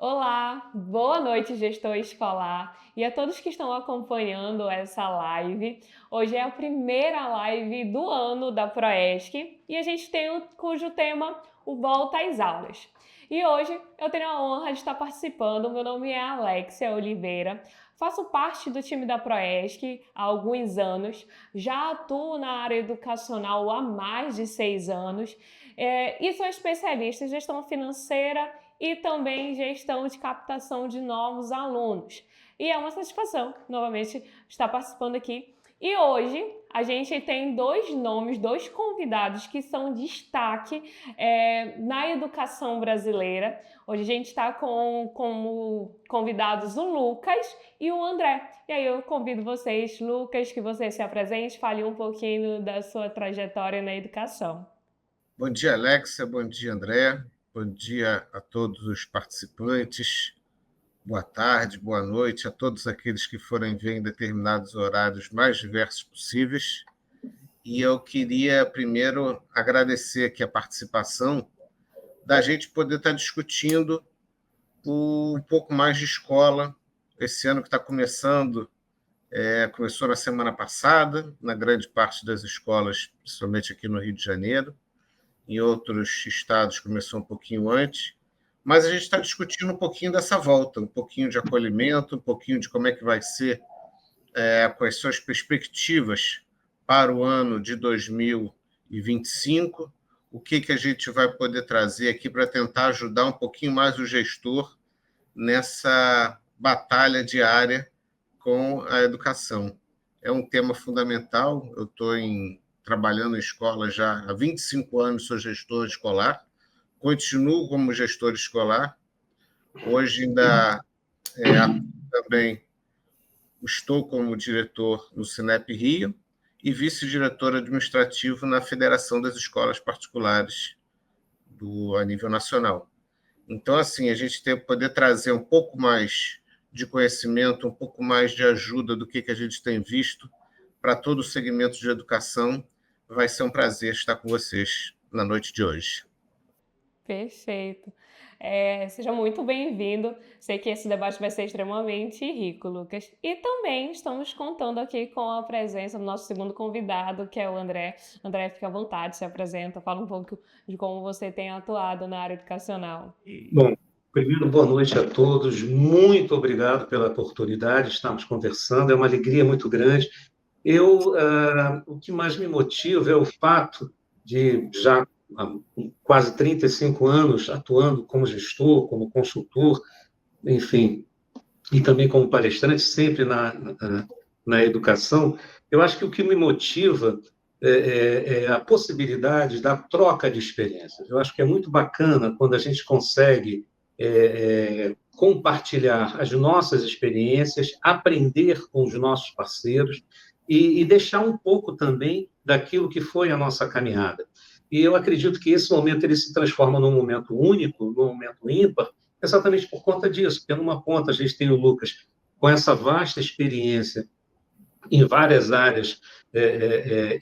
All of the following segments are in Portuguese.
Olá, boa noite, gestor escolar, e a todos que estão acompanhando essa live. Hoje é a primeira live do ano da Proesc e a gente tem cujo tema o Volta às Aulas. E hoje eu tenho a honra de estar participando. Meu nome é Alexia Oliveira, faço parte do time da Proesc há alguns anos, já atuo na área educacional há mais de 6 anos e sou especialista em gestão financeira e também gestão de captação de novos alunos. E é uma satisfação, novamente, estar participando aqui. E hoje a gente tem dois nomes, dois convidados que são destaque na educação brasileira. Hoje a gente está como convidados o Lucas e o André. E aí eu convido vocês, Lucas, que você se apresente, fale um pouquinho da sua trajetória na educação. Bom dia, Alexia. Bom dia, André. Bom dia a todos os participantes. Boa tarde, boa noite a todos aqueles que forem ver em determinados horários mais diversos possíveis. E eu queria primeiro agradecer aqui a participação da gente poder estar discutindo um pouco mais de escola. Esse ano que está começando, começou na semana passada, na grande parte das escolas, principalmente aqui no Rio de Janeiro. Em outros estados começou um pouquinho antes, mas a gente está discutindo um pouquinho dessa volta, um pouquinho de acolhimento, um pouquinho de como é que vai ser, quais são as perspectivas para o ano de 2025, o que a gente vai poder trazer aqui para tentar ajudar um pouquinho mais o gestor nessa batalha diária com a educação. É um tema fundamental, eu estou trabalhando em escola já há 25 anos, sou gestor escolar, continuo como gestor escolar, hoje ainda também estou como diretor no Sinep Rio e vice-diretor administrativo na Federação das Escolas Particulares a nível nacional. Então, assim, a gente tem que poder trazer um pouco mais de conhecimento, um pouco mais de ajuda do que a gente tem visto para todo o segmento de educação. Vai ser um prazer estar com vocês na noite de hoje. Perfeito. Seja muito bem-vindo. Sei que esse debate vai ser extremamente rico, Lucas. E também estamos contando aqui com a presença do nosso segundo convidado, que é o André. André, fica à vontade, se apresenta, fala um pouco de como você tem atuado na área educacional. Bom, primeiro, boa noite a todos. Muito obrigado pela oportunidade de estarmos conversando. É uma alegria muito grande. O que mais me motiva é o fato de já há quase 35 anos atuando como gestor, como consultor, enfim, e também como palestrante, sempre na educação. Eu acho que o que me motiva é a possibilidade da troca de experiências. Eu acho que é muito bacana quando a gente consegue compartilhar as nossas experiências, aprender com os nossos parceiros e deixar um pouco também daquilo que foi a nossa caminhada. E eu acredito que esse momento ele se transforma num momento único, num momento ímpar, exatamente por conta disso, porque numa ponta a gente tem o Lucas com essa vasta experiência em várias áreas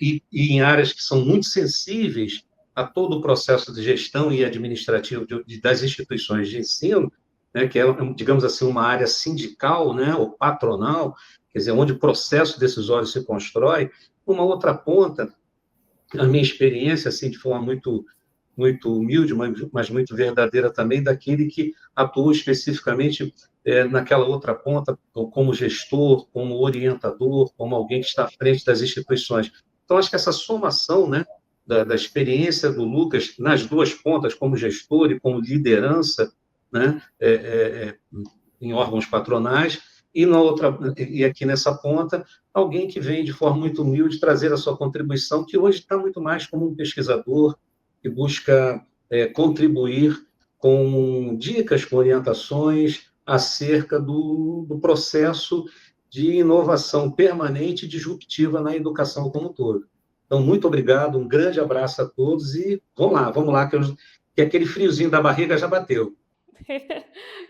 e em áreas que são muito sensíveis a todo o processo de gestão e administrativo das instituições de ensino, né, que é, digamos assim, uma área sindical, né, ou patronal, quer dizer, onde o processo decisório se constrói. Uma outra ponta, a minha experiência, assim, de forma muito humilde, mas muito verdadeira também, daquele que atua especificamente naquela outra ponta, como gestor, como orientador, como alguém que está à frente das instituições. Então, acho que essa somação, né, da experiência do Lucas nas duas pontas, como gestor e como liderança, né, em órgãos patronais, e aqui nessa ponta, alguém que vem de forma muito humilde trazer a sua contribuição, que hoje está muito mais como um pesquisador, que busca contribuir com dicas, com orientações acerca do processo de inovação permanente e disruptiva na educação como um todo. Então, muito obrigado, um grande abraço a todos e vamos lá, que aquele friozinho da barriga já bateu.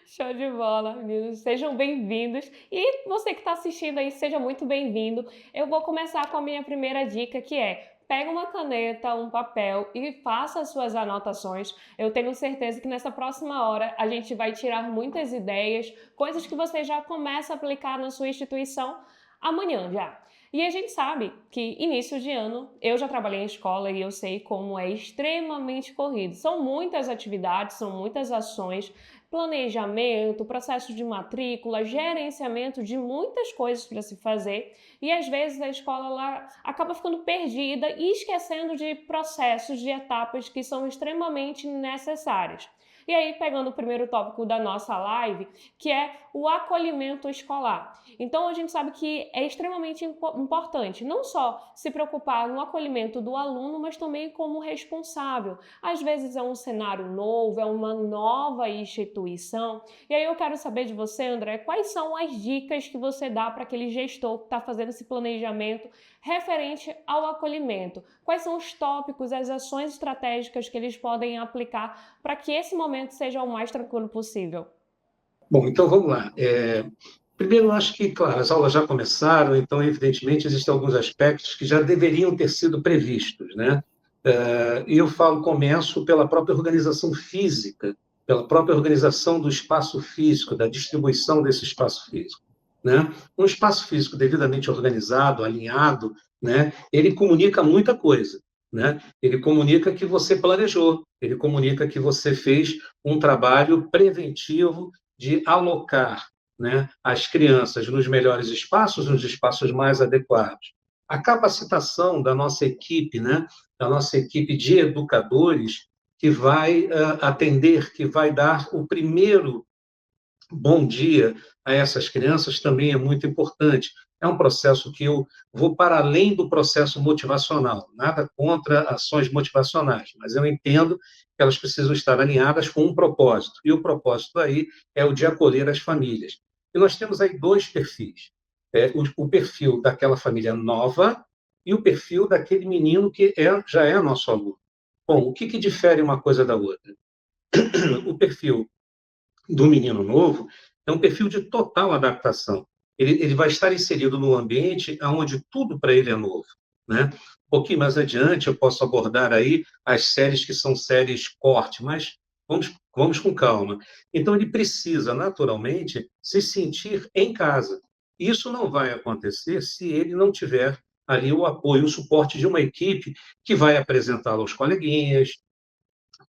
Show de bola, meninos. Sejam bem-vindos. E você que está assistindo aí, seja muito bem-vindo. Eu vou começar com a minha primeira dica, que é: pega uma caneta, um papel e faça as suas anotações. Eu tenho certeza que nessa próxima hora a gente vai tirar muitas ideias, coisas que você já começa a aplicar na sua instituição amanhã já. E a gente sabe que início de ano, eu já trabalhei em escola e eu sei como é extremamente corrido. São muitas atividades, são muitas ações, planejamento, processo de matrícula, gerenciamento de muitas coisas para se fazer. E às vezes a escola ela acaba ficando perdida e esquecendo de processos, de etapas que são extremamente necessárias. E aí, pegando o primeiro tópico da nossa live, que é o acolhimento escolar. Então, a gente sabe que é extremamente importante não só se preocupar no acolhimento do aluno, mas também como responsável. Às vezes é um cenário novo, é uma nova instituição. E aí eu quero saber de você, André, quais são as dicas que você dá para aquele gestor que está fazendo esse planejamento referente ao acolhimento? Quais são os tópicos, as ações estratégicas que eles podem aplicar para que esse momento seja o mais tranquilo possível? Bom, então vamos lá. Primeiro, eu acho que, claro, as aulas já começaram, então, evidentemente, existem alguns aspectos que já deveriam ter sido previstos, né? E eu começo pela própria organização física, pela própria organização do espaço físico, da distribuição desse espaço físico, né? Um espaço físico devidamente organizado, alinhado, né? Ele comunica muita coisa, né? Ele comunica que você planejou, ele comunica que você fez um trabalho preventivo de alocar, né, as crianças nos melhores espaços, nos espaços mais adequados. A capacitação da nossa equipe, né, da nossa equipe de educadores, que vai atender, que vai dar o primeiro bom dia a essas crianças, também é muito importante. É um processo que eu vou para além do processo motivacional, nada contra ações motivacionais, mas eu entendo que elas precisam estar alinhadas com um propósito, e o propósito aí é o de acolher as famílias. E nós temos aí dois perfis, o perfil daquela família nova e o perfil daquele menino que já é nosso aluno. Bom, o que difere uma coisa da outra? O perfil do menino novo é um perfil de total adaptação. Ele vai estar inserido num ambiente onde tudo para ele é novo, né? Um pouquinho mais adiante eu posso abordar aí as séries que são séries corte, mas vamos com calma. Então ele precisa naturalmente se sentir em casa. Isso não vai acontecer se ele não tiver ali o apoio, o suporte de uma equipe que vai apresentá-lo aos coleguinhas,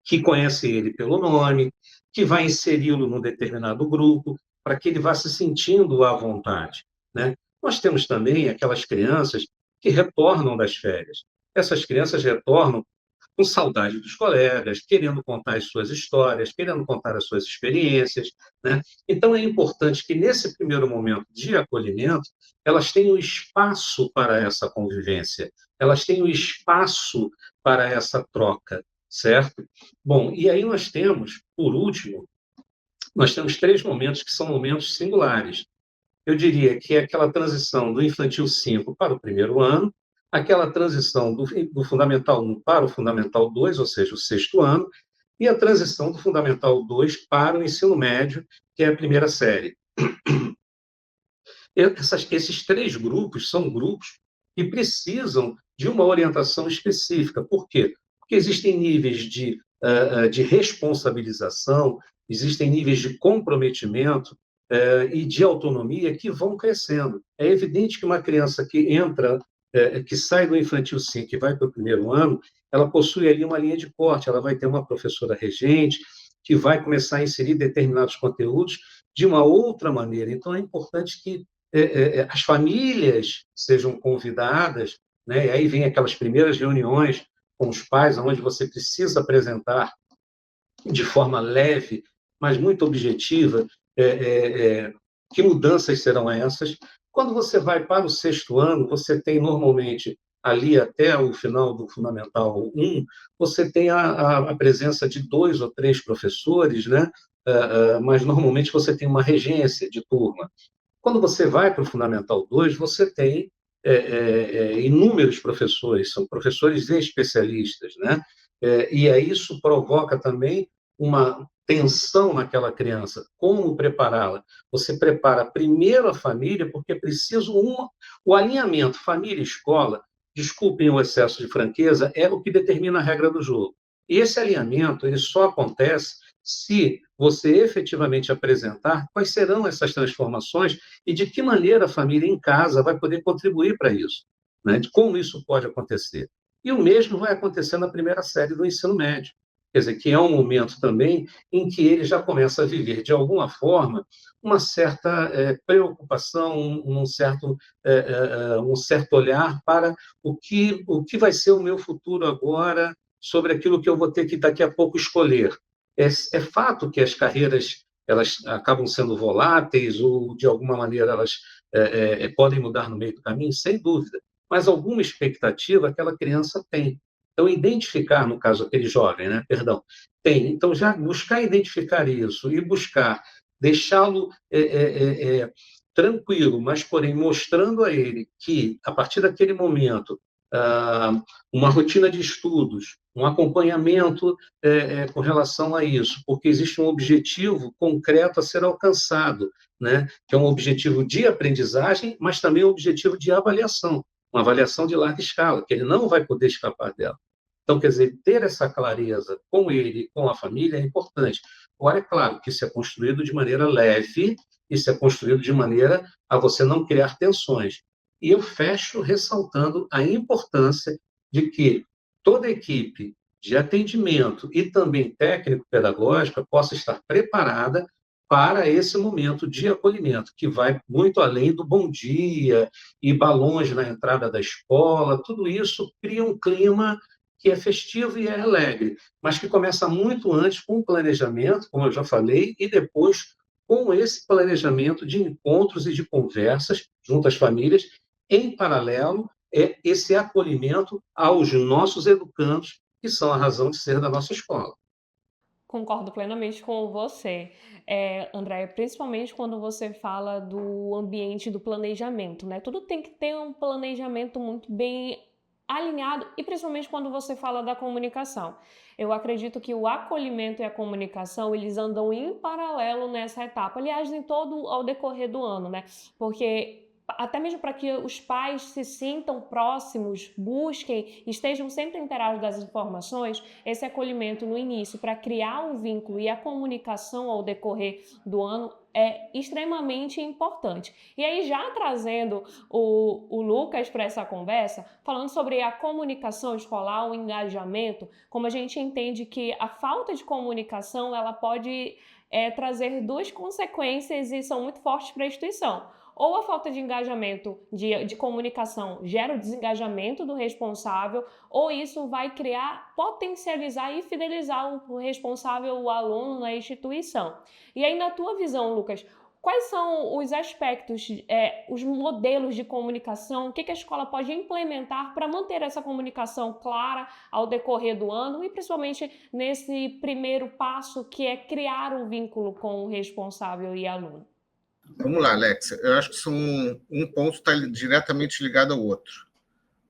que conhece ele pelo nome, que vai inseri-lo num determinado grupo, para que ele vá se sentindo à vontade, né? Nós temos também aquelas crianças que retornam das férias. Essas crianças retornam com saudade dos colegas, querendo contar as suas histórias, querendo contar as suas experiências, né? Então, é importante que, nesse primeiro momento de acolhimento, elas tenham espaço para essa convivência, elas tenham espaço para essa troca, certo? Bom, e aí nós temos, por último, nós temos 3 momentos que são momentos singulares. Eu diria que é aquela transição do infantil 5 para o primeiro ano, aquela transição do Fundamental 1 para o Fundamental 2, ou seja, o sexto ano, e a transição do Fundamental 2 para o ensino médio, que é a primeira série. Esses 3 grupos são grupos que precisam de uma orientação específica. Por quê? Porque existem níveis de responsabilização, existem níveis de comprometimento e de autonomia que vão crescendo. É evidente que uma criança que entra, que sai do infantil 5 e vai para o primeiro ano, ela possui ali uma linha de corte, ela vai ter uma professora regente que vai começar a inserir determinados conteúdos de uma outra maneira. Então, é importante que as famílias sejam convidadas, né? E aí vem aquelas primeiras reuniões com os pais, onde você precisa apresentar de forma leve, mas muito objetiva, que mudanças serão essas. Quando você vai para o sexto ano, você tem normalmente, ali até o final do Fundamental 1, você tem a presença de 2 ou 3 professores, né? Mas normalmente você tem uma regência de turma. Quando você vai para o Fundamental 2, você tem inúmeros professores, são professores especialistas, né? E aí isso provoca também uma tensão naquela criança. Como prepará-la? Você prepara primeiro a família, porque é preciso o alinhamento família-escola desculpem o excesso de franqueza, é o que determina a regra do jogo. E esse alinhamento ele só acontece se você efetivamente apresentar quais serão essas transformações e de que maneira a família em casa vai poder contribuir para isso, né? De como isso pode acontecer. E o mesmo vai acontecer na primeira série do ensino médio. Quer dizer, que é um momento também em que ele já começa a viver, de alguma forma, uma certa preocupação, um certo olhar para o que vai ser o meu futuro agora, sobre aquilo que eu vou ter que daqui a pouco escolher. É fato que as carreiras elas acabam sendo voláteis ou, de alguma maneira, elas podem mudar no meio do caminho, sem dúvida, mas alguma expectativa aquela criança tem. Então, identificar, no caso, aquele jovem, né? Perdão, tem. Então, já buscar identificar isso e buscar deixá-lo tranquilo, mas, porém, mostrando a ele que, a partir daquele momento, uma rotina de estudos, um acompanhamento com relação a isso, porque existe um objetivo concreto a ser alcançado, né? Que é um objetivo de aprendizagem, mas também um objetivo de avaliação, uma avaliação de larga escala, que ele não vai poder escapar dela. Então, quer dizer, ter essa clareza com ele, com a família, é importante. Agora, é claro que isso é construído de maneira leve, isso é construído de maneira a você não criar tensões. E eu fecho ressaltando a importância de que toda a equipe de atendimento e também técnico-pedagógica possa estar preparada para esse momento de acolhimento, que vai muito além do bom dia e balões na entrada da escola. Tudo isso cria um clima que é festivo e é alegre, mas que começa muito antes com o planejamento, como eu já falei, e depois com esse planejamento de encontros e de conversas junto às famílias, em paralelo, é esse acolhimento aos nossos educandos, que são a razão de ser da nossa escola. Concordo plenamente com você, Andréia, principalmente quando você fala do ambiente do planejamento, né? Tudo tem que ter um planejamento muito bem alinhado e principalmente quando você fala da comunicação. Eu acredito que o acolhimento e a comunicação, eles andam em paralelo nessa etapa, aliás, em todo ao decorrer do ano, né? Porque até mesmo para que os pais se sintam próximos, busquem, estejam sempre inteirados das informações, esse acolhimento no início, para criar um vínculo e a comunicação ao decorrer do ano é extremamente importante. E aí, já trazendo o Lucas para essa conversa, falando sobre a comunicação escolar, o engajamento, como a gente entende que a falta de comunicação ela pode trazer duas consequências e são muito fortes para a instituição. Ou a falta de engajamento, de comunicação, gera o desengajamento do responsável, ou isso vai criar, potencializar e fidelizar o responsável, o aluno na instituição. E aí, na tua visão, Lucas, quais são os aspectos, os modelos de comunicação, o que a escola pode implementar para manter essa comunicação clara ao decorrer do ano e principalmente nesse primeiro passo que é criar um vínculo com o responsável e aluno? Vamos lá, Alexa. Eu acho que um ponto está diretamente ligado ao outro.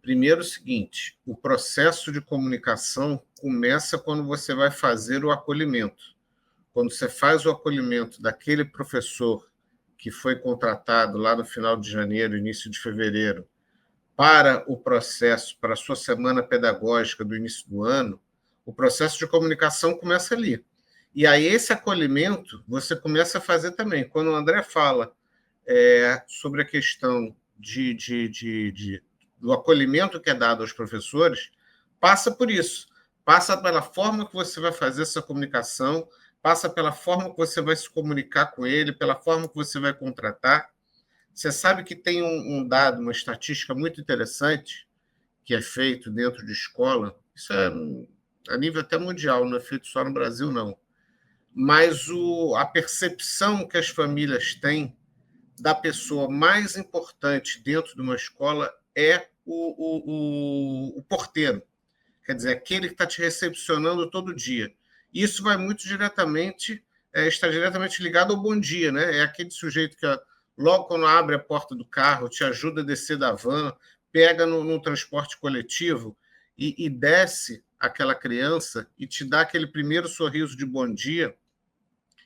Primeiro, o seguinte: o processo de comunicação começa quando você vai fazer o acolhimento. Quando você faz o acolhimento daquele professor que foi contratado lá no final de janeiro, início de fevereiro, para o processo, para a sua semana pedagógica do início do ano, o processo de comunicação começa ali. E aí esse acolhimento você começa a fazer também. Quando o André fala sobre a questão do acolhimento que é dado aos professores, passa por isso. Passa pela forma que você vai fazer essa comunicação, passa pela forma que você vai se comunicar com ele, pela forma que você vai contratar. Você sabe que tem um dado, uma estatística muito interessante que é feito dentro de escola, isso é a nível até mundial, não é feito só no Brasil, não. Mas a percepção que as famílias têm da pessoa mais importante dentro de uma escola é o porteiro. Quer dizer, aquele que está te recepcionando todo dia. Isso vai muito diretamente, está diretamente ligado ao bom dia, né? É aquele sujeito que, logo quando abre a porta do carro, te ajuda a descer da van, pega no transporte coletivo e desce aquela criança e te dá aquele primeiro sorriso de bom dia.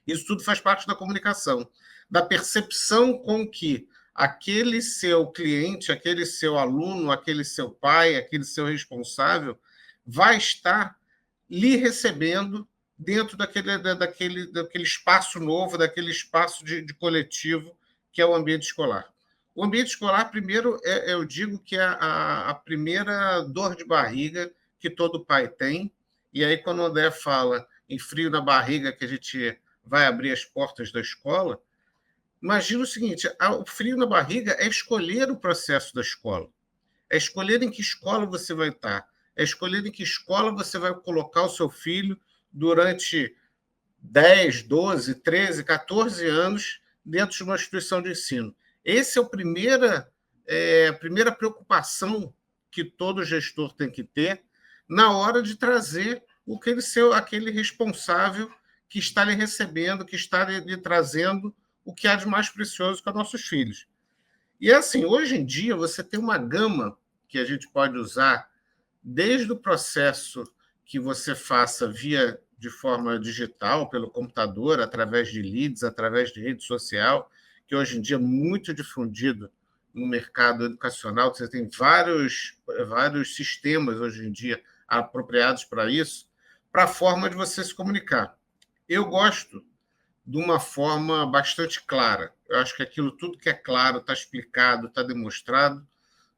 Isso tudo faz parte da comunicação, da percepção com que aquele seu cliente, aquele seu aluno, aquele seu pai, aquele seu responsável vai estar lhe recebendo dentro daquele espaço novo, daquele espaço de coletivo que é o ambiente escolar. O ambiente escolar, primeiro, eu digo que é a primeira dor de barriga que todo pai tem. E aí, quando o André fala em frio na barriga, que a gente vai abrir as portas da escola, imagina o seguinte: o frio na barriga é escolher o processo da escola, é escolher em que escola você vai estar, é escolher em que escola você vai colocar o seu filho durante 10, 12, 13, 14 anos dentro de uma instituição de ensino. Essa é a primeira preocupação que todo gestor tem que ter na hora de trazer aquele responsável que está lhe recebendo, que está lhe trazendo o que há de mais precioso para nossos filhos. E assim, hoje em dia, você tem uma gama que a gente pode usar, desde o processo que você faça de forma digital, pelo computador, através de leads, através de rede social, que hoje em dia é muito difundido no mercado educacional. Você tem vários sistemas hoje em dia apropriados para isso, para a forma de você se comunicar. Eu gosto de uma forma bastante clara. Eu acho que aquilo tudo que é claro, está explicado, está demonstrado,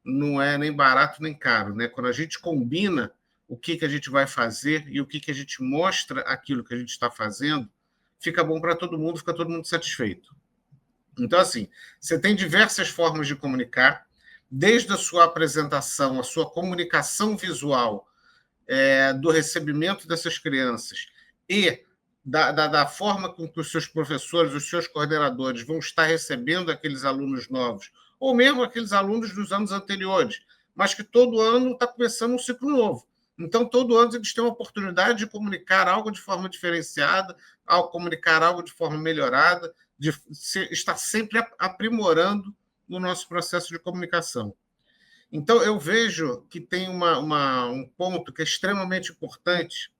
não é nem barato nem caro, né? Quando a gente combina o que a gente vai fazer e o que a gente mostra aquilo que a gente está fazendo, fica bom para todo mundo, fica todo mundo satisfeito. Então, assim, você tem diversas formas de comunicar, desde a sua apresentação, a sua comunicação visual, do recebimento dessas crianças e da forma com que os seus professores, os seus coordenadores vão estar recebendo aqueles alunos novos, ou mesmo aqueles alunos dos anos anteriores, mas que todo ano está começando um ciclo novo. Então, todo ano eles têm uma oportunidade de comunicar algo de forma diferenciada, comunicar algo de forma melhorada, de estar sempre aprimorando no nosso processo de comunicação. Então, eu vejo que tem um ponto que é extremamente importante,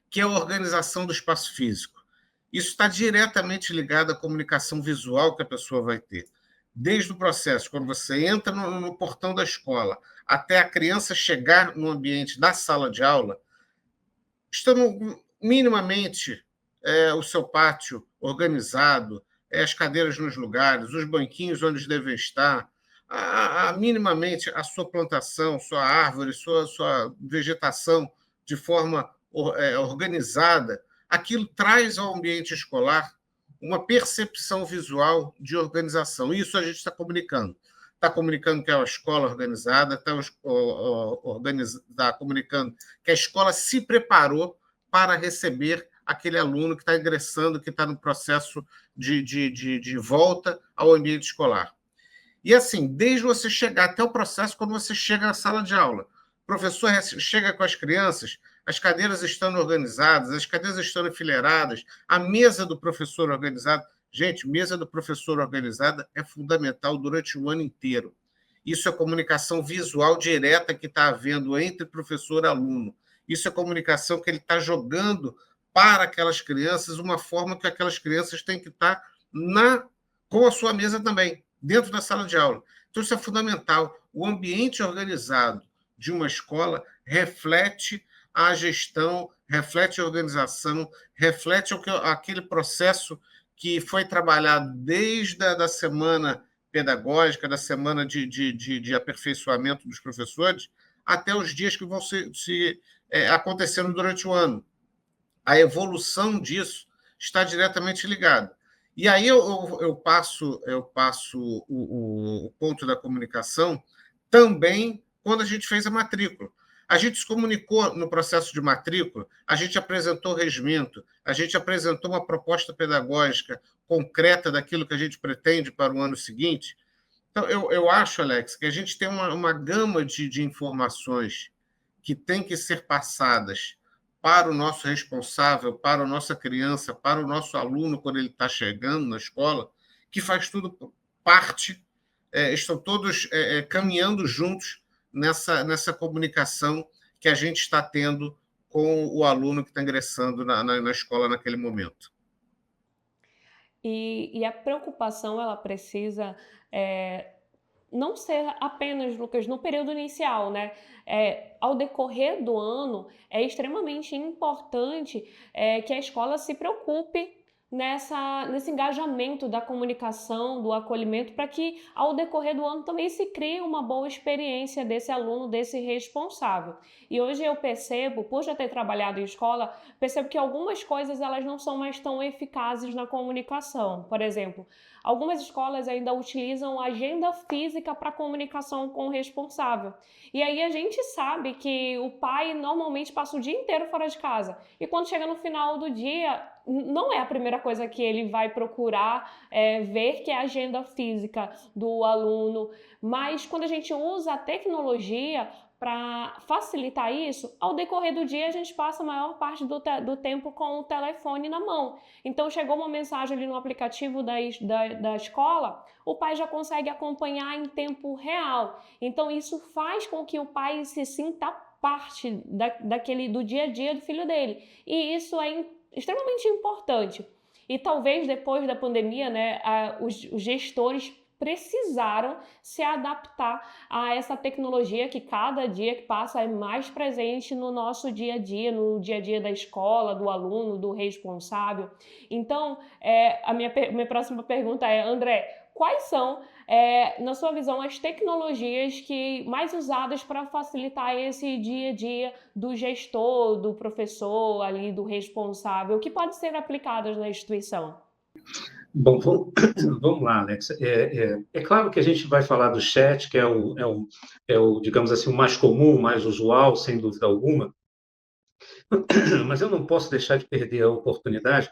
que é a organização do espaço físico. Isso está diretamente ligado à comunicação visual que a pessoa vai ter. Desde o processo, quando você entra no portão da escola, até a criança chegar no ambiente da sala de aula, estando minimamente o seu pátio organizado, as cadeiras nos lugares, os banquinhos onde devem estar, minimamente a sua plantação, sua árvore, sua vegetação de forma organizada, aquilo traz ao ambiente escolar uma percepção visual de organização. Isso a gente está comunicando. Está comunicando que é uma escola organizada, está comunicando que a escola se preparou para receber aquele aluno que está ingressando, que está no processo de volta ao ambiente escolar. E assim, desde você chegar até o processo, quando você chega na sala de aula, o professor chega com as crianças, as cadeiras estão organizadas, as cadeiras estão enfileiradas, a mesa do professor organizada. Gente, mesa do professor organizada é fundamental durante o ano inteiro. Isso é comunicação visual direta que está havendo entre professor e aluno. Isso é comunicação que ele está jogando para aquelas crianças, uma forma que aquelas crianças têm que estar com a sua mesa também, dentro da sala de aula. Então, isso é fundamental. O ambiente organizado de uma escola reflete a gestão, reflete a organização, reflete aquele processo que foi trabalhado desde a semana pedagógica, da semana de aperfeiçoamento dos professores, até os dias que vão acontecendo durante o ano. A evolução disso está diretamente ligada. E aí eu passo o ponto da comunicação também quando a gente fez a matrícula. A gente se comunicou no processo de matrícula, a gente apresentou regimento, a gente apresentou uma proposta pedagógica concreta daquilo que a gente pretende para o ano seguinte. Então, eu acho, Alex, que a gente tem uma gama de informações que tem que ser passadas para o nosso responsável, para a nossa criança, para o nosso aluno, quando ele está chegando na escola, que faz tudo parte, estão todos caminhando juntos nessa comunicação que a gente está tendo com o aluno que está ingressando na escola naquele momento. E a preocupação, ela precisa não ser apenas, Lucas, no período inicial, né? Ao decorrer do ano, é extremamente importante que a escola se preocupe nesse engajamento da comunicação, do acolhimento, para que ao decorrer do ano também se crie uma boa experiência desse aluno, desse responsável. E hoje eu percebo, por já ter trabalhado em escola, percebo que algumas coisas elas não são mais tão eficazes na comunicação. Por exemplo, algumas escolas ainda utilizam agenda física para comunicação com o responsável. E aí a gente sabe que o pai normalmente passa o dia inteiro fora de casa. E quando chega no final do dia, não é a primeira coisa que ele vai procurar ver, que é a agenda física do aluno. Mas quando a gente usa a tecnologia para facilitar isso, ao decorrer do dia a gente passa a maior parte do tempo com o telefone na mão. Então chegou uma mensagem ali no aplicativo da escola, o pai já consegue acompanhar em tempo real. Então isso faz com que o pai se sinta parte do dia a dia do filho dele. E isso é extremamente importante. E talvez depois da pandemia, né, os gestores precisaram se adaptar a essa tecnologia que cada dia que passa é mais presente no nosso dia a dia, no dia a dia da escola, do aluno, do responsável. Então, a minha próxima pergunta é, André, quais são, na sua visão, as tecnologias mais usadas para facilitar esse dia a dia do gestor, do professor, ali, do responsável, que podem ser aplicadas na instituição? Bom, vamos lá, Alex. É claro que a gente vai falar do chat, que é o, digamos assim, o mais comum, o mais usual, sem dúvida alguma, mas eu não posso deixar de perder a oportunidade,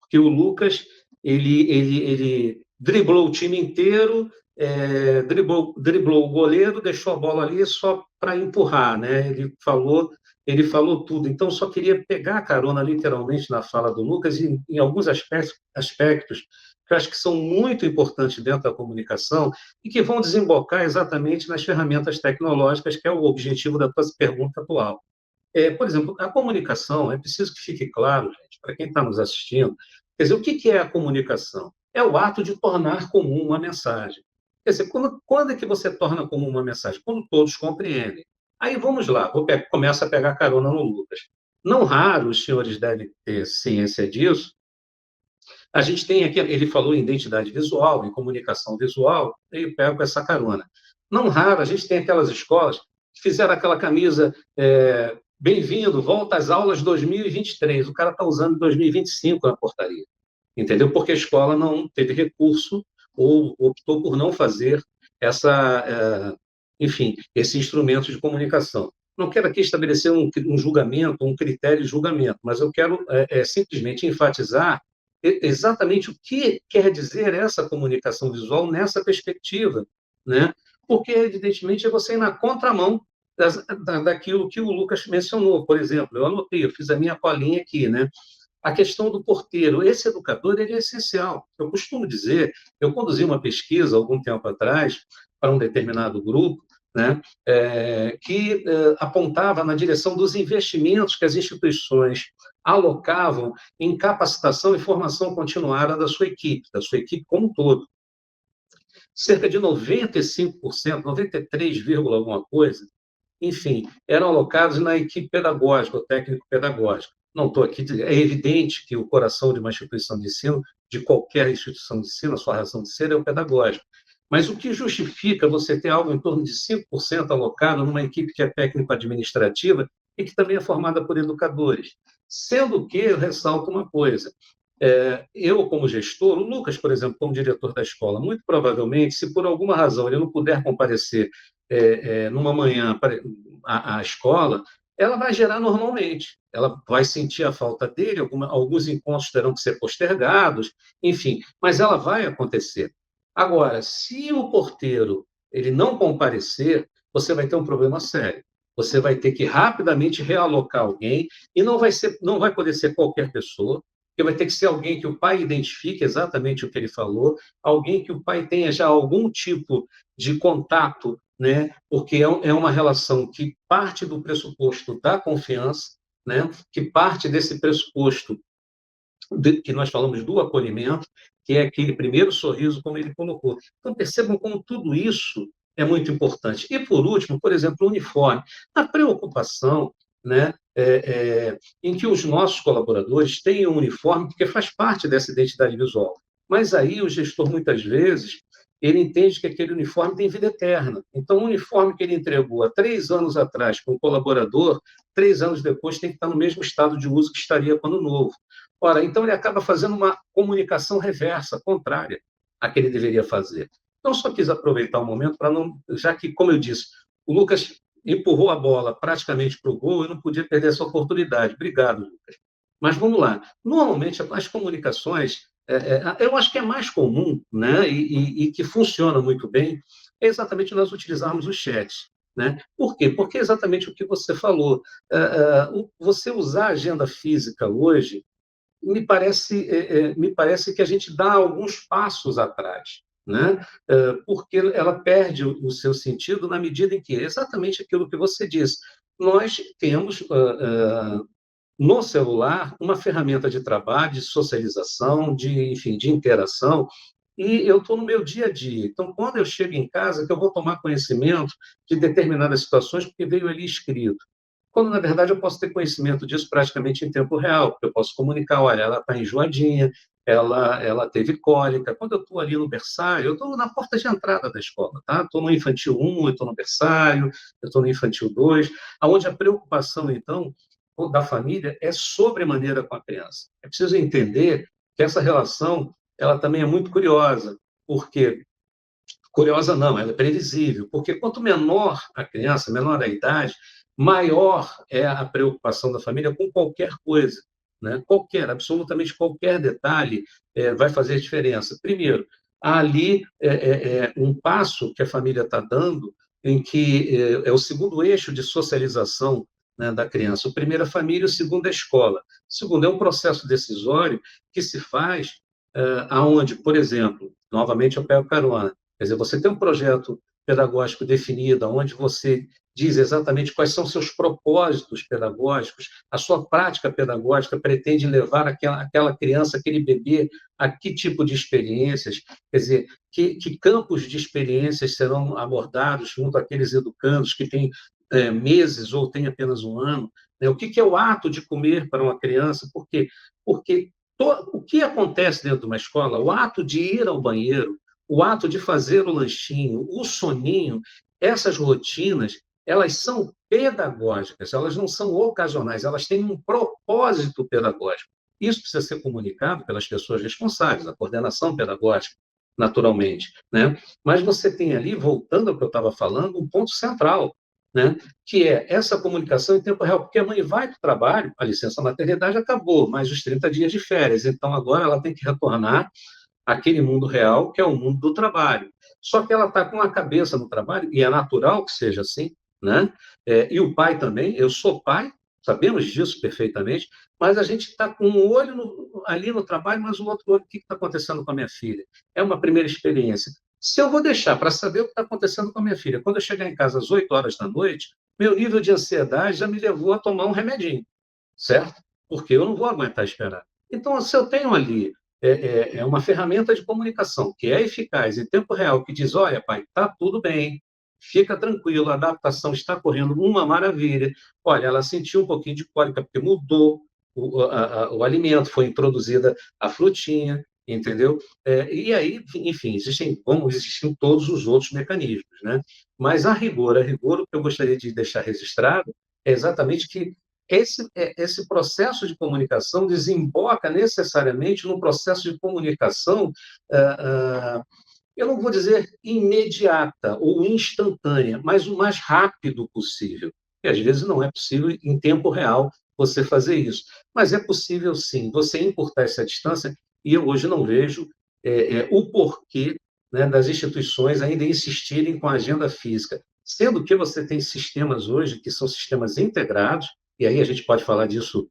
porque o Lucas, ele driblou o time inteiro, driblou o goleiro, deixou a bola ali só para empurrar, né? Ele falou tudo. Então, só queria pegar a carona, literalmente, na fala do Lucas, em alguns aspectos que eu acho que são muito importantes dentro da comunicação e que vão desembocar exatamente nas ferramentas tecnológicas, que é o objetivo da tua pergunta atual. Por exemplo, a comunicação, é preciso que fique claro, gente, para quem está nos assistindo, quer dizer, o que é a comunicação? É o ato de tornar comum uma mensagem. Quer dizer, quando é que você torna comum uma mensagem? Quando todos compreendem. Aí vamos lá, começo a pegar carona no Lucas. Não raro, os senhores devem ter ciência disso, a gente tem aqui, ele falou em identidade visual, em comunicação visual, eu pego essa carona. Não raro, a gente tem aquelas escolas que fizeram aquela camisa bem-vindo, volta às aulas 2023. O cara está usando 2025 na portaria. Entendeu? Porque a escola não teve recurso ou optou por não fazer esse instrumento de comunicação. Não quero aqui estabelecer um julgamento, um critério de julgamento, mas eu quero simplesmente enfatizar exatamente o que quer dizer essa comunicação visual nessa perspectiva, né? Porque, evidentemente, é você ir na contramão daquilo que o Lucas mencionou. Por exemplo, eu anotei, eu fiz a minha colinha aqui, né? A questão do porteiro. Esse educador ele é essencial. Eu costumo dizer, eu conduzi uma pesquisa algum tempo atrás para um determinado grupo, né, que apontava na direção dos investimentos que as instituições alocavam em capacitação e formação continuada da sua equipe como um todo. Cerca de 95%, 93, alguma coisa, enfim, eram alocados na equipe pedagógica, o técnico pedagógico. Não estou aqui, é evidente que o coração de uma instituição de ensino, de qualquer instituição de ensino, a sua razão de ser é o pedagógico. Mas o que justifica você ter algo em torno de 5% alocado numa equipe que é técnico-administrativa e que também é formada por educadores? Sendo que, eu ressalto uma coisa, eu, como gestor, o Lucas, por exemplo, como diretor da escola, muito provavelmente, se por alguma razão ele não puder comparecer numa manhã à escola, ela vai gerar normalmente. Ela vai sentir a falta dele, alguns encontros terão que ser postergados, enfim, mas ela vai acontecer. Agora, se o porteiro ele não comparecer, você vai ter um problema sério. Você vai ter que rapidamente realocar alguém e não vai poder ser qualquer pessoa, porque vai ter que ser alguém que o pai identifique exatamente o que ele falou, alguém que o pai tenha já algum tipo de contato, né? Porque é uma relação que parte do pressuposto da confiança, né? Que parte desse pressuposto que nós falamos do acolhimento, que é aquele primeiro sorriso, como ele colocou. Então, percebam como tudo isso é muito importante. E, por último, por exemplo, o uniforme. A preocupação, né, em que os nossos colaboradores tenham um uniforme, porque faz parte dessa identidade visual. Mas aí o gestor, muitas vezes, ele entende que aquele uniforme tem vida eterna. Então, o uniforme que ele entregou há 3 anos atrás para um colaborador, 3 anos depois tem que estar no mesmo estado de uso que estaria quando novo. Ora, então ele acaba fazendo uma comunicação reversa, contrária à que ele deveria fazer. Então, só quis aproveitar o momento para não... Já que, como eu disse, o Lucas empurrou a bola praticamente para o gol, eu não podia perder essa oportunidade. Obrigado, Lucas. Mas vamos lá. Normalmente, as comunicações, eu acho que é mais comum, né, e que funciona muito bem, é exatamente nós utilizarmos o chat. Né? Por quê? Porque é exatamente o que você falou. Você usar a agenda física hoje, me parece que a gente dá alguns passos atrás, né? Porque ela perde o seu sentido na medida em que é exatamente aquilo que você disse. Nós temos no celular uma ferramenta de trabalho, de socialização, enfim, de interação, e eu estou no meu dia a dia. Então, quando eu chego em casa, que eu vou tomar conhecimento de determinadas situações, porque veio ali escrito. Quando, na verdade, eu posso ter conhecimento disso praticamente em tempo real, porque eu posso comunicar, olha, ela está enjoadinha, ela teve cólica. Quando eu estou ali no berçário, eu estou na porta de entrada da escola, tá? Estou no infantil 1, eu estou no berçário, eu estou no infantil 2, onde a preocupação, então, da família é sobremaneira com a criança. É preciso entender que essa relação ela também é muito curiosa, porque curiosa não, ela é previsível, porque quanto menor a criança, menor a idade, maior é a preocupação da família com qualquer coisa, né? Absolutamente qualquer detalhe vai fazer diferença. Primeiro, há ali um passo que a família está dando, em que é o segundo eixo de socialização, né, da criança. O primeiro é a família, o segundo é a escola. O segundo é um processo decisório que se faz aonde, por exemplo, novamente eu pego carona, quer dizer, você tem um projeto pedagógico definido, onde você diz exatamente quais são seus propósitos pedagógicos, a sua prática pedagógica pretende levar aquela criança, aquele bebê, a que tipo de experiências, quer dizer, que campos de experiências serão abordados junto àqueles educandos que têm meses ou têm apenas um ano, né? O que é o ato de comer para uma criança? Por quê? Porque o que acontece dentro de uma escola, o ato de ir ao banheiro, o ato de fazer o lanchinho, o soninho, essas rotinas, elas são pedagógicas, elas não são ocasionais, elas têm um propósito pedagógico. Isso precisa ser comunicado pelas pessoas responsáveis, a coordenação pedagógica, naturalmente, né? Mas você tem ali, voltando ao que eu estava falando, um ponto central, né? Que é essa comunicação em tempo real, porque a mãe vai para o trabalho, a licença maternidade acabou, mais os 30 dias de férias, então agora ela tem que retornar àquele mundo real, que é o mundo do trabalho. Só que ela está com a cabeça no trabalho, e é natural que seja assim, né? E o pai também, eu sou pai, sabemos disso perfeitamente, mas a gente está com um olho ali no trabalho, mas o outro olho, o que está acontecendo com a minha filha? É uma primeira experiência. Se eu vou deixar para saber o que está acontecendo com a minha filha, quando eu chegar em casa às 8 horas da noite, meu nível de ansiedade já me levou a tomar um remedinho, certo? Porque eu não vou aguentar esperar. Então, se eu tenho ali uma ferramenta de comunicação que é eficaz em tempo real, que diz, olha, pai, está tudo bem, fica tranquilo, a adaptação está correndo uma maravilha. Olha, ela sentiu um pouquinho de cólica porque mudou o alimento, foi introduzida a frutinha, entendeu? E aí, enfim, existem todos os outros mecanismos, né? Mas, a rigor, o que eu gostaria de deixar registrado é exatamente que esse processo de comunicação desemboca necessariamente num processo de comunicação, eu não vou dizer imediata ou instantânea, mas o mais rápido possível. E, às vezes, não é possível, em tempo real, você fazer isso. Mas é possível, sim, você encurtar essa distância, e eu hoje não vejo o porquê, né, das instituições ainda insistirem com a agenda física, sendo que você tem sistemas hoje que são sistemas integrados, e aí a gente pode falar disso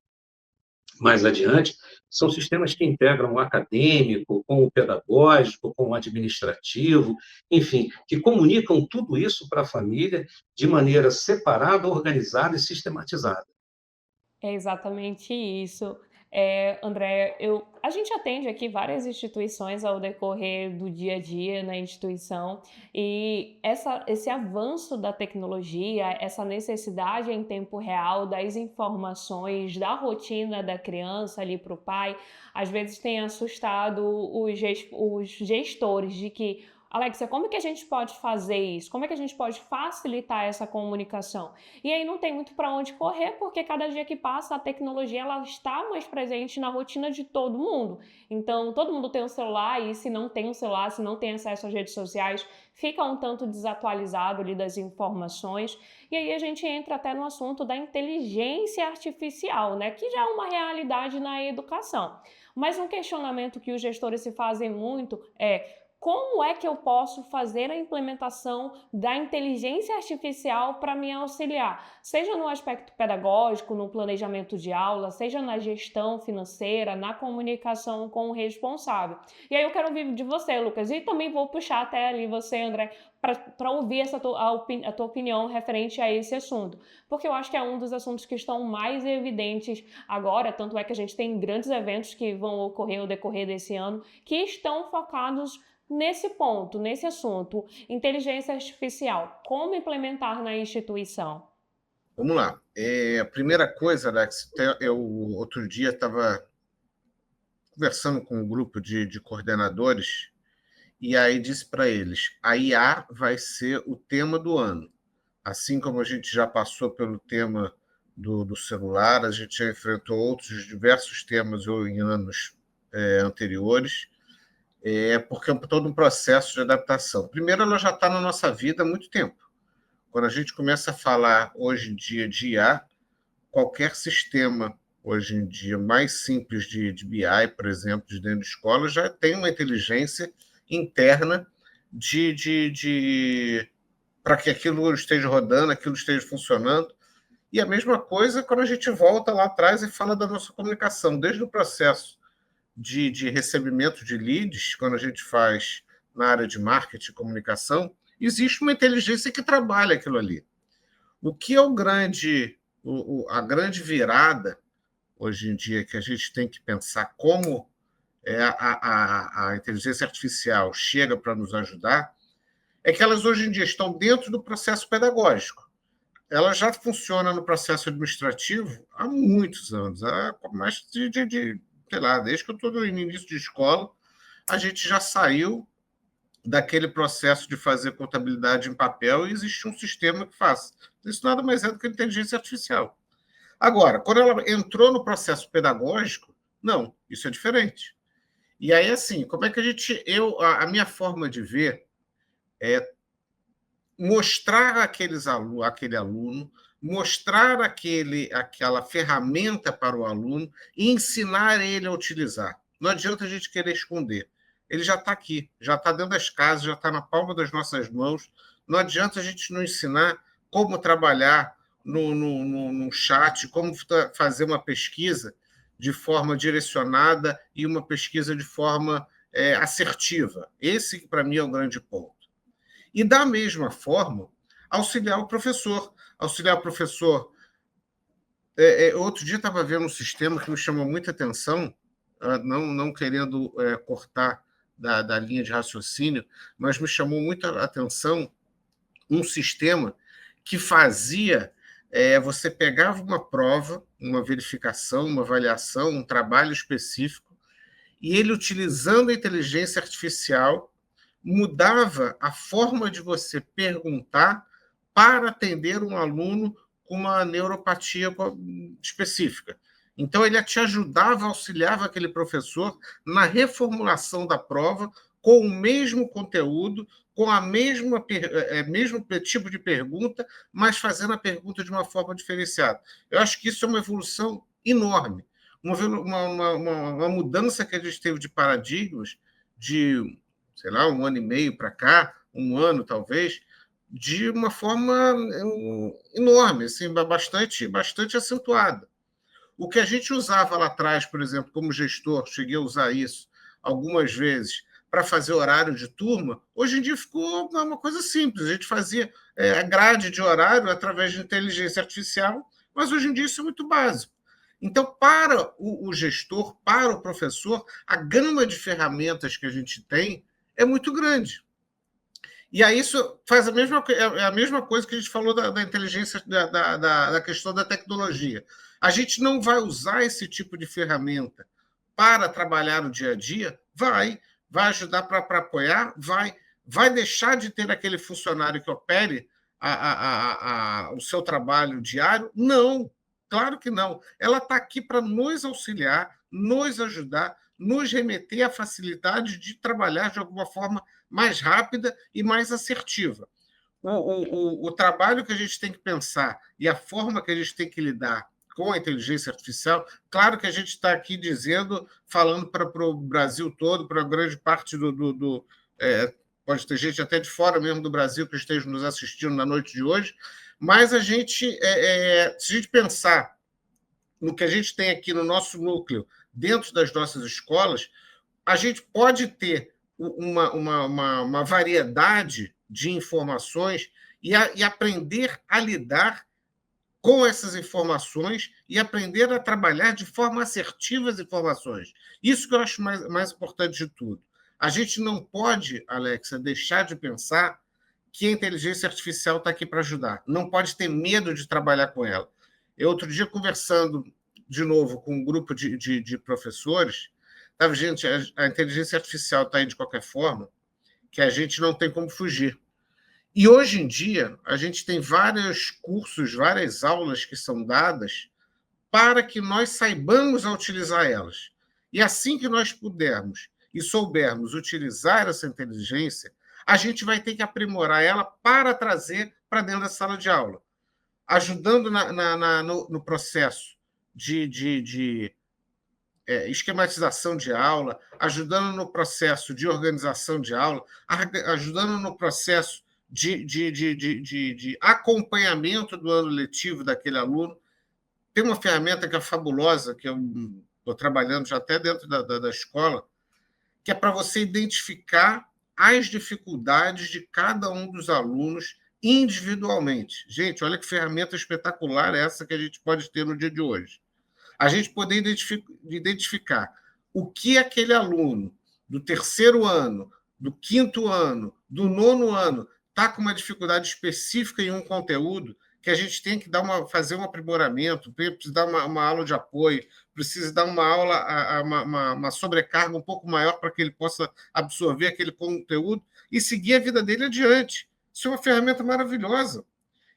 mais adiante, são sistemas que integram o acadêmico com o pedagógico, com o administrativo, enfim, que comunicam tudo isso para a família de maneira separada, organizada e sistematizada. É exatamente isso. André, a gente atende aqui várias instituições ao decorrer do dia a dia na instituição e esse avanço da tecnologia, essa necessidade em tempo real das informações, da rotina da criança ali para o pai, às vezes tem assustado os gestores de que Alexa, como é que a gente pode fazer isso? Como é que a gente pode facilitar essa comunicação? E aí não tem muito para onde correr, porque cada dia que passa a tecnologia ela está mais presente na rotina de todo mundo. Então, todo mundo tem um celular e se não tem um celular, se não tem acesso às redes sociais, fica um tanto desatualizado ali das informações. E aí a gente entra até no assunto da inteligência artificial, né? Que já é uma realidade na educação. Mas um questionamento que os gestores se fazem muito é: como é que eu posso fazer a implementação da inteligência artificial para me auxiliar? Seja no aspecto pedagógico, no planejamento de aula, seja na gestão financeira, na comunicação com o responsável. E aí eu quero ouvir de você, Lucas, e também vou puxar até ali você, André, para ouvir a tua opinião referente a esse assunto. Porque eu acho que é um dos assuntos que estão mais evidentes agora, tanto é que a gente tem grandes eventos que vão ocorrer ao decorrer desse ano, que estão focados nesse ponto, nesse assunto, inteligência artificial, como implementar na instituição? Vamos lá. A primeira coisa, Alex, eu outro dia estava conversando com um grupo de coordenadores e aí disse para eles, a IA vai ser o tema do ano. Assim como a gente já passou pelo tema do celular, a gente já enfrentou outros diversos temas em anos anteriores, porque é todo um processo de adaptação. Primeiro, ela já está na nossa vida há muito tempo. Quando a gente começa a falar hoje em dia de IA, qualquer sistema hoje em dia mais simples de BI, por exemplo, de dentro de escola, já tem uma inteligência interna para que aquilo esteja rodando, aquilo esteja funcionando. E a mesma coisa quando a gente volta lá atrás e fala da nossa comunicação, desde o processo de recebimento de leads, quando a gente faz na área de marketing e comunicação, existe uma inteligência que trabalha aquilo ali. O que é a grande virada hoje em dia que a gente tem que pensar como a inteligência artificial chega para nos ajudar, é que elas hoje em dia estão dentro do processo pedagógico. Ela já funciona no processo administrativo há muitos anos, há mais sei lá, desde que eu estou no início de escola, a gente já saiu daquele processo de fazer contabilidade em papel e existe um sistema que faz. Isso nada mais é do que a inteligência artificial. Agora, quando ela entrou no processo pedagógico, não, isso é diferente. E aí, assim, como é que a minha forma de ver é mostrar aquele aluno, mostrar aquela ferramenta para o aluno e ensinar ele a utilizar. Não adianta a gente querer esconder. Ele já está aqui, já está dentro das casas, já está na palma das nossas mãos. Não adianta a gente não ensinar como trabalhar no chat, como fazer uma pesquisa de forma direcionada e uma pesquisa de forma assertiva. Esse, para mim, é o grande ponto. E, da mesma forma, auxiliar o professor. Auxiliar o professor. Outro dia estava vendo um sistema que me chamou muita atenção, não querendo cortar da linha de raciocínio, mas me chamou muita atenção um sistema que fazia... você pegava uma prova, uma verificação, uma avaliação, um trabalho específico, e ele, utilizando a inteligência artificial, mudava a forma de você perguntar para atender um aluno com uma neuropatia específica. Então, ele te ajudava, auxiliava aquele professor na reformulação da prova com o mesmo conteúdo, com mesmo tipo de pergunta, mas fazendo a pergunta de uma forma diferenciada. Eu acho que isso é uma evolução enorme, uma mudança que a gente teve de paradigmas de, sei lá, 1 ano e meio para cá, 1 ano talvez, de uma forma enorme, assim, bastante acentuada. O que a gente usava lá atrás, por exemplo, como gestor, cheguei a usar isso algumas vezes para fazer horário de turma, hoje em dia ficou uma coisa simples. A gente fazia a grade de horário através de inteligência artificial, mas hoje em dia isso é muito básico. Então, para o gestor, para o professor, a gama de ferramentas que a gente tem é muito grande. E aí isso faz a mesma coisa que a gente falou da inteligência, da questão da tecnologia. A gente não vai usar esse tipo de ferramenta para trabalhar no dia a dia? Vai ajudar para apoiar? Vai deixar de ter aquele funcionário que opere o seu trabalho diário? Não, claro que não. Ela está aqui para nos auxiliar, nos ajudar, nos remeter à facilidade de trabalhar de alguma forma mais rápida e mais assertiva. O trabalho que a gente tem que pensar e a forma que a gente tem que lidar com a inteligência artificial, claro que a gente está aqui falando para o Brasil todo, para grande parte pode ter gente até de fora mesmo do Brasil que esteja nos assistindo na noite de hoje, mas se a gente pensar no que a gente tem aqui no nosso núcleo, dentro das nossas escolas, a gente pode ter uma variedade de informações e aprender a lidar com essas informações e aprender a trabalhar de forma assertiva as informações. Isso que eu acho mais importante de tudo. A gente não pode, Alexa, deixar de pensar que a inteligência artificial está aqui para ajudar. Não pode ter medo de trabalhar com ela. Eu, outro dia, conversando de novo com um grupo de professores, gente, a inteligência artificial está aí de qualquer forma, que a gente não tem como fugir. E hoje em dia, a gente tem vários cursos, várias aulas que são dadas para que nós saibamos a utilizar elas. E assim que nós pudermos e soubermos utilizar essa inteligência, a gente vai ter que aprimorar ela para trazer para dentro da sala de aula, ajudando no processo de esquematização de aula, ajudando no processo de organização de aula, ajudando no processo de acompanhamento do ano letivo daquele aluno. Tem uma ferramenta que é fabulosa, que eu estou trabalhando já até dentro da escola, que é para você identificar as dificuldades de cada um dos alunos individualmente. Gente, olha que ferramenta espetacular essa que a gente pode ter no dia de hoje. A gente poder identificar o que aquele aluno do 3º ano, do 5º ano, do 9º ano está com uma dificuldade específica em um conteúdo que a gente tem que fazer um aprimoramento, precisa dar uma aula de apoio, precisa dar uma aula, uma sobrecarga um pouco maior para que ele possa absorver aquele conteúdo e seguir a vida dele adiante. Isso é uma ferramenta maravilhosa.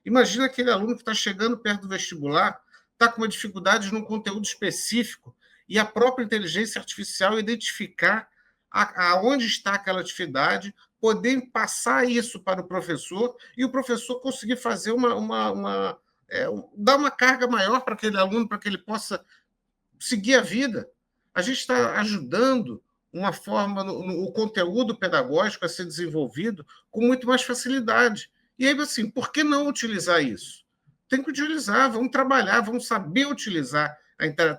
Imagina aquele aluno que está chegando perto do vestibular, está com uma dificuldade num conteúdo específico e a própria inteligência artificial identificar aonde está aquela atividade, poder passar isso para o professor e o professor conseguir fazer dar uma carga maior para aquele aluno, para que ele possa seguir a vida. A gente está ajudando uma forma, o conteúdo pedagógico a ser desenvolvido com muito mais facilidade. E aí, assim, por que não utilizar isso? Tem que utilizar, vamos trabalhar, vamos saber utilizar,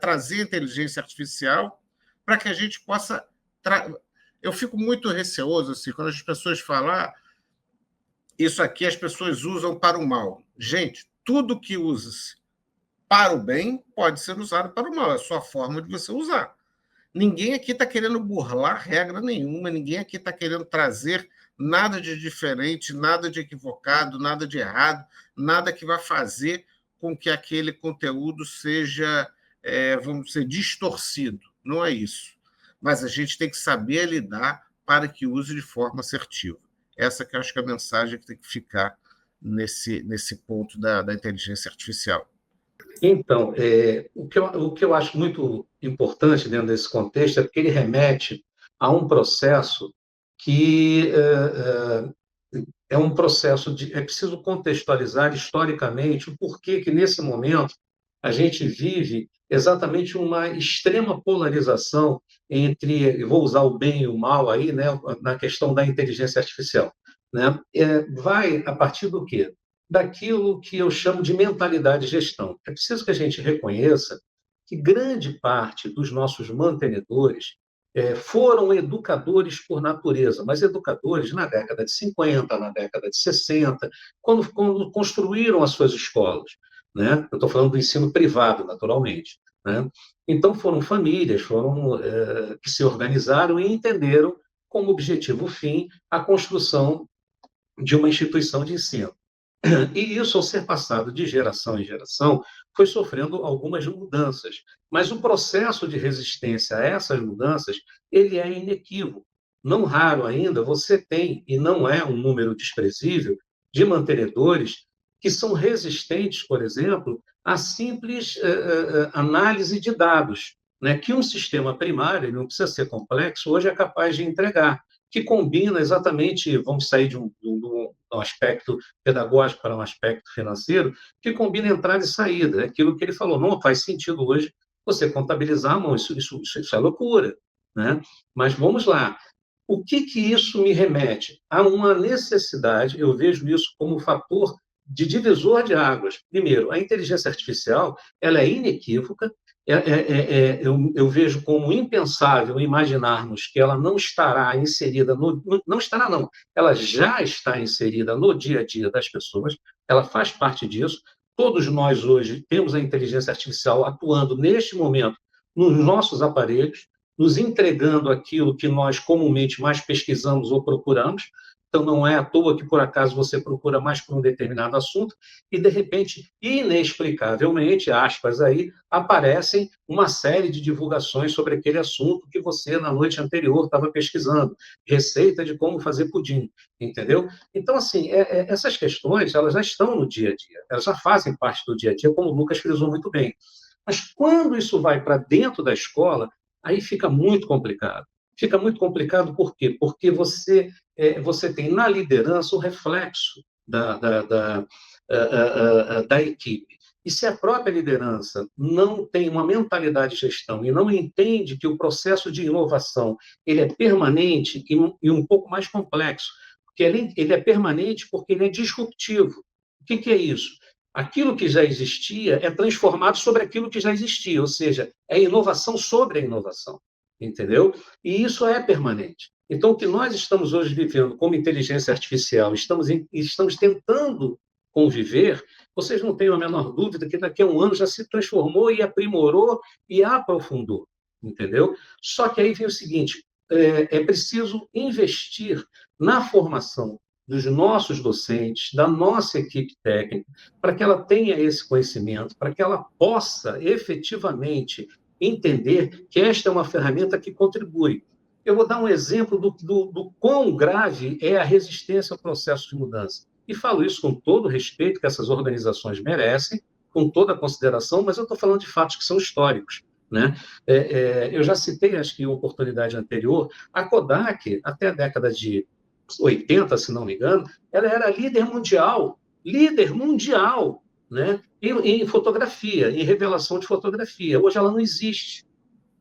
trazer a inteligência artificial para que a gente possa... Eu fico muito receoso assim, quando as pessoas falam isso aqui as pessoas usam para o mal. Gente, tudo que usa-se para o bem pode ser usado para o mal, é só a forma de você usar. Ninguém aqui está querendo burlar regra nenhuma, ninguém aqui está querendo trazer nada de diferente, nada de equivocado, nada de errado, nada que vá fazer com que aquele conteúdo seja, vamos dizer, distorcido. Não é isso. Mas a gente tem que saber lidar para que use de forma assertiva. Essa que eu acho que é a mensagem que tem que ficar nesse ponto da inteligência artificial. Então, o que eu acho muito importante dentro desse contexto é porque ele remete a um processo que é um processo é preciso contextualizar historicamente o porquê que, nesse momento, a gente vive exatamente uma extrema polarização entre, vou usar o bem e o mal aí, né, na questão da inteligência artificial. Né? Vai a partir do quê? Daquilo que eu chamo de mentalidade de gestão. É preciso que a gente reconheça que grande parte dos nossos mantenedores foram educadores por natureza, mas educadores na década de 50, na década de 60, quando construíram as suas escolas. Né? Eu estou falando do ensino privado, naturalmente. né? Então, foram famílias que se organizaram e entenderam como objetivo fim a construção de uma instituição de ensino. E isso, ao ser passado de geração em geração, foi sofrendo algumas mudanças. Mas o processo de resistência a essas mudanças, ele é inequívoco. Não raro ainda você tem, e não é um número desprezível, de mantenedores que são resistentes, por exemplo, a simples análise de dados, né, que um sistema primário, não precisa ser complexo, hoje é capaz de entregar, que combina exatamente, vamos sair de um aspecto pedagógico para um aspecto financeiro, que combina entrada e saída. É aquilo que ele falou, não faz sentido hoje você contabilizar a mão, isso é loucura, né? Mas vamos lá. O que isso me remete? A uma necessidade, eu vejo isso como fator de divisor de águas. Primeiro, a inteligência artificial, ela é inequívoca, eu vejo como impensável imaginarmos que ela não estará inserida, não estará não, ela já está inserida no dia a dia das pessoas, ela faz parte disso. Todos nós hoje temos a inteligência artificial atuando neste momento nos nossos aparelhos, nos entregando aquilo que nós comumente mais pesquisamos ou procuramos. Então, não é à toa que, por acaso, você procura mais por um determinado assunto e, de repente, inexplicavelmente, aspas aí, aparecem uma série de divulgações sobre aquele assunto que você, na noite anterior, estava pesquisando. Receita de como fazer pudim, entendeu? Então, assim, essas questões, elas já estão no dia a dia, elas já fazem parte do dia a dia, como o Lucas frisou muito bem. Mas, quando isso vai para dentro da escola, aí fica muito complicado. Fica muito complicado por quê? Porque você tem na liderança o reflexo da equipe. E se a própria liderança não tem uma mentalidade de gestão e não entende que o processo de inovação ele é permanente e um pouco mais complexo, porque ele é permanente porque ele é disruptivo. O que é isso? Aquilo que já existia é transformado sobre aquilo que já existia, ou seja, é inovação sobre a inovação, entendeu? E isso é permanente. Então, o que nós estamos hoje vivendo como inteligência artificial, estamos tentando conviver, vocês não têm a menor dúvida que daqui a um ano já se transformou e aprimorou e aprofundou, entendeu? Só que aí vem o seguinte, é preciso investir na formação dos nossos docentes, da nossa equipe técnica, para que ela tenha esse conhecimento, para que ela possa efetivamente entender que esta é uma ferramenta que contribui. Eu vou dar um exemplo do quão grave é a resistência ao processo de mudança. E falo isso com todo o respeito que essas organizações merecem, com toda a consideração, mas eu estou falando de fatos que são históricos, né? Eu já citei, acho que em uma oportunidade anterior, a Kodak, até a década de 80, se não me engano, ela era líder mundial, né? Em fotografia, em revelação de fotografia. Hoje ela não existe.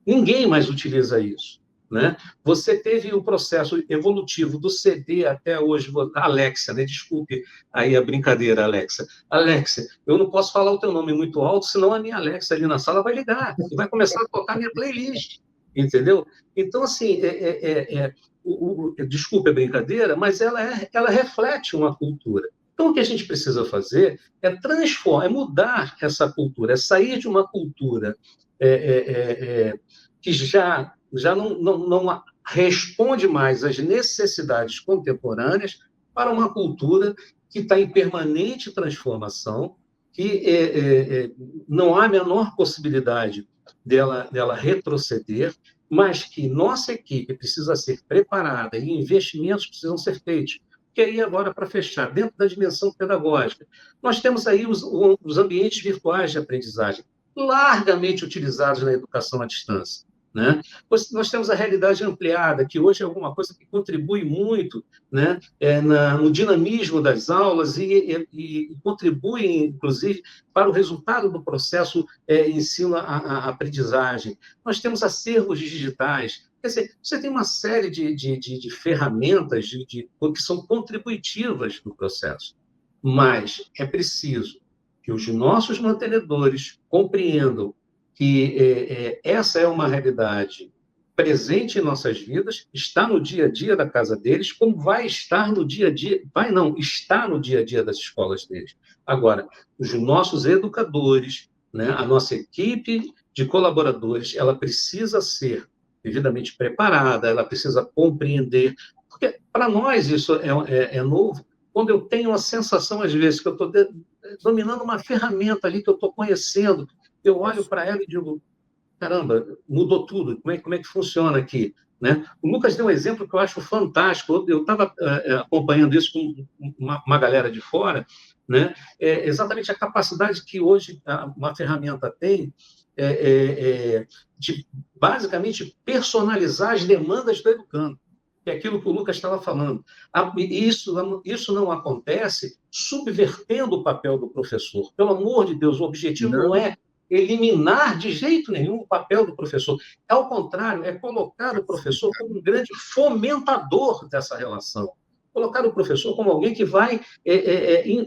Ninguém mais utiliza isso, né? Você teve o processo evolutivo do CD até hoje. Alexa, né? Desculpe aí a brincadeira, Alexa. Alexa, eu não posso falar o teu nome muito alto, senão a minha Alexa ali na sala vai ligar e vai começar a tocar minha playlist, entendeu? Então, assim, desculpe a brincadeira, mas ela reflete uma cultura. Então, o que a gente precisa fazer é transformar, é mudar essa cultura, é sair de uma cultura que já não responde mais às necessidades contemporâneas para uma cultura que está em permanente transformação, que não há a menor possibilidade dela retroceder, mas que nossa equipe precisa ser preparada e investimentos precisam ser feitos. Que aí, agora, para fechar, dentro da dimensão pedagógica, nós temos aí os ambientes virtuais de aprendizagem, largamente utilizados na educação à distância, né? Nós temos a realidade ampliada, que hoje é alguma coisa que contribui muito, né, no dinamismo das aulas e contribui, inclusive, para o resultado do processo ensino-aprendizagem. Nós temos acervos digitais. Quer dizer, você tem uma série de ferramentas que são contributivas no processo, mas é preciso que os nossos mantenedores compreendam que essa é uma realidade presente em nossas vidas, está no dia a dia da casa deles, como vai estar no dia a dia, está no dia a dia das escolas deles. Agora, os nossos educadores, né, a nossa equipe de colaboradores, ela precisa ser devidamente preparada, ela precisa compreender, porque para nós isso é novo, quando eu tenho a sensação, às vezes, que eu estou dominando uma ferramenta ali que eu estou conhecendo, eu olho para ela e digo, caramba, mudou tudo, como é que funciona aqui? Né? O Lucas deu um exemplo que eu acho fantástico, eu estava acompanhando isso com uma galera de fora, né? Exatamente a capacidade que hoje uma ferramenta tem de, basicamente, personalizar as demandas do educando, que é aquilo que o Lucas estava falando. Isso não acontece subvertendo o papel do professor. Pelo amor de Deus, o objetivo não é eliminar de jeito nenhum o papel do professor. Ao contrário, é colocar o professor como um grande fomentador dessa relação. Colocar o professor como alguém que vai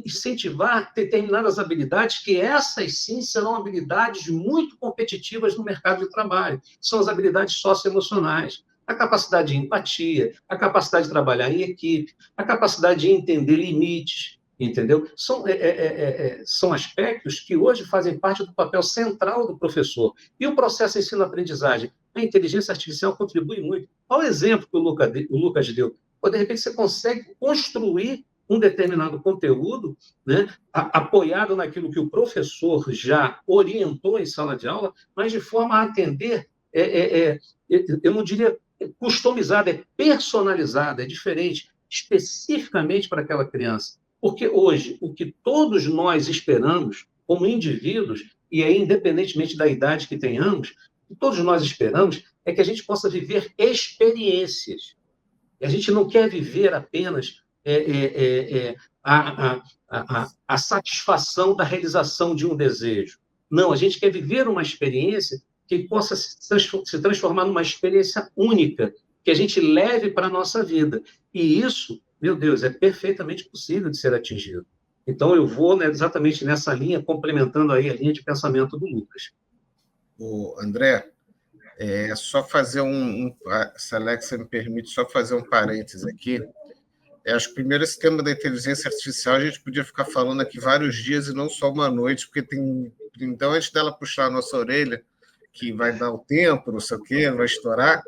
incentivar determinadas habilidades, que essas sim serão habilidades muito competitivas no mercado de trabalho. São as habilidades socioemocionais. A capacidade de empatia, a capacidade de trabalhar em equipe, a capacidade de entender limites, entendeu? São aspectos que hoje fazem parte do papel central do professor. E o processo ensino-aprendizagem? A inteligência artificial contribui muito. Olha o exemplo que o Lucas deu. Ou, de repente, você consegue construir um determinado conteúdo, né, apoiado naquilo que o professor já orientou em sala de aula, mas de forma a atender, eu não diria customizada, é personalizada, é diferente, especificamente para aquela criança. Porque hoje, o que todos nós esperamos, como indivíduos, e aí, independentemente da idade que tenhamos, o que todos nós esperamos é que a gente possa viver experiências. A gente não quer viver apenas a satisfação da realização de um desejo. Não, a gente quer viver uma experiência que possa se transformar numa experiência única, que a gente leve para a nossa vida. E isso, meu Deus, é perfeitamente possível de ser atingido. Então, eu vou, né, exatamente nessa linha, complementando aí a linha de pensamento do Lucas. O André, só fazer se a Alexa me permite, só fazer um parênteses aqui. Acho que primeiro esse tema da inteligência artificial a gente podia ficar falando aqui vários dias e não só uma noite, porque tem... Então, antes dela puxar a nossa orelha, que vai dar o tempo, não sei o quê, vai estourar,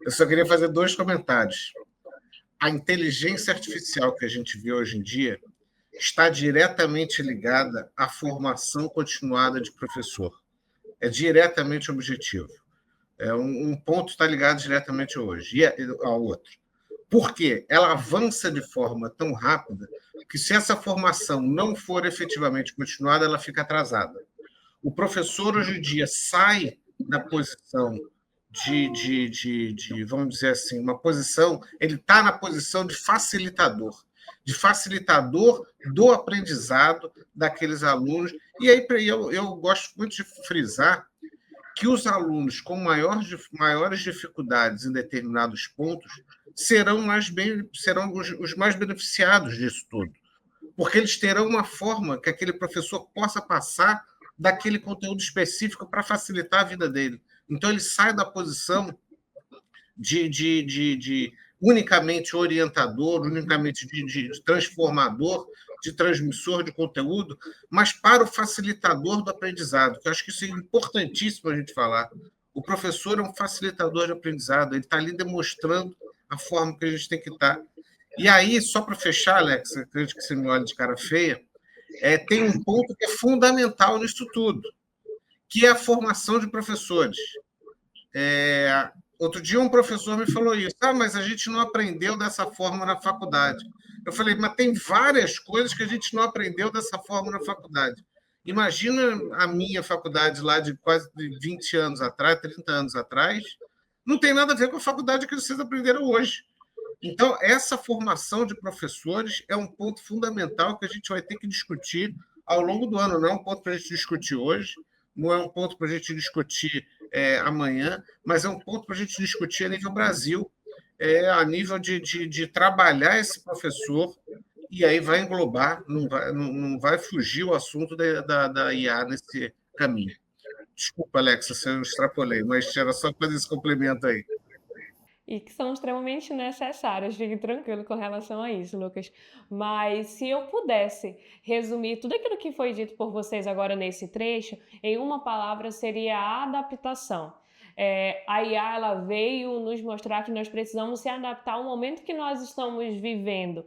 eu só queria fazer 2 comentários. A inteligência artificial que a gente vê hoje em dia está diretamente ligada à formação continuada de professor. É diretamente objetivo. Um ponto está ligado diretamente hoje ao outro. Por quê? Ela avança de forma tão rápida que, se essa formação não for efetivamente continuada, ela fica atrasada. O professor, hoje em dia, sai da posição vamos dizer assim, uma posição, ele está na posição de facilitador do aprendizado daqueles alunos. E aí eu gosto muito de frisar que os alunos com maiores dificuldades em determinados pontos serão os mais beneficiados disso tudo, porque eles terão uma forma que aquele professor possa passar daquele conteúdo específico para facilitar a vida dele. Então, ele sai da posição de unicamente orientador, unicamente de transformador, de transmissor de conteúdo, mas para o facilitador do aprendizado, que eu acho que isso é importantíssimo a gente falar. O professor é um facilitador de aprendizado, ele está ali demonstrando a forma que a gente tem que estar. E aí, só para fechar, Alex, acredito que você me olha de cara feia, tem um ponto que é fundamental nisso tudo, que é a formação de professores. Outro dia um professor me falou isso, mas a gente não aprendeu dessa forma na faculdade. Eu falei, mas tem várias coisas que a gente não aprendeu dessa forma na faculdade. Imagina a minha faculdade lá de quase 20 anos atrás, 30 anos atrás, não tem nada a ver com a faculdade que vocês aprenderam hoje. Então, essa formação de professores é um ponto fundamental que a gente vai ter que discutir ao longo do ano. Não é um ponto para a gente discutir hoje, não é um ponto para a gente discutir amanhã, mas é um ponto para a gente discutir a nível Brasil, a nível de trabalhar esse professor, e aí vai englobar, não vai fugir o assunto da IA nesse caminho. Desculpa, Alexa, se eu extrapolei, mas era só fazer esse complemento aí. E que são extremamente necessárias, fique tranquilo com relação a isso, Lucas. Mas se eu pudesse resumir tudo aquilo que foi dito por vocês agora nesse trecho, em uma palavra seria a adaptação. A IA ela veio nos mostrar que nós precisamos se adaptar ao momento que nós estamos vivendo.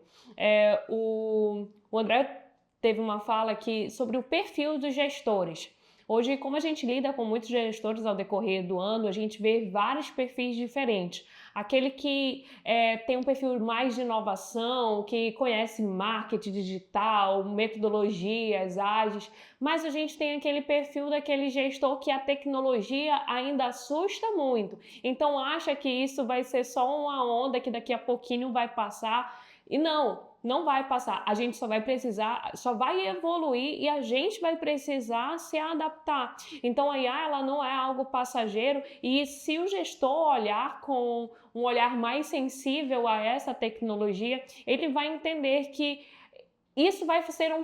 O André teve uma fala aqui sobre o perfil dos gestores. Hoje, como a gente lida com muitos gestores ao decorrer do ano, a gente vê vários perfis diferentes. Aquele que tem um perfil mais de inovação, que conhece marketing digital, metodologias ágeis, mas a gente tem aquele perfil daquele gestor que a tecnologia ainda assusta muito. Então acha que isso vai ser só uma onda que daqui a pouquinho vai passar. E não vai passar. A gente só vai evoluir e a gente vai precisar se adaptar. Então a IA ela não é algo passageiro e se o gestor olhar com um olhar mais sensível a essa tecnologia, ele vai entender que isso vai ser um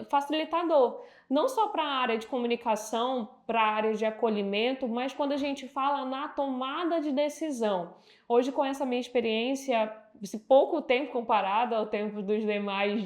facilitador, não só para a área de comunicação, para a área de acolhimento, mas quando a gente fala na tomada de decisão. Hoje, com essa minha experiência, esse pouco tempo comparado ao tempo dos demais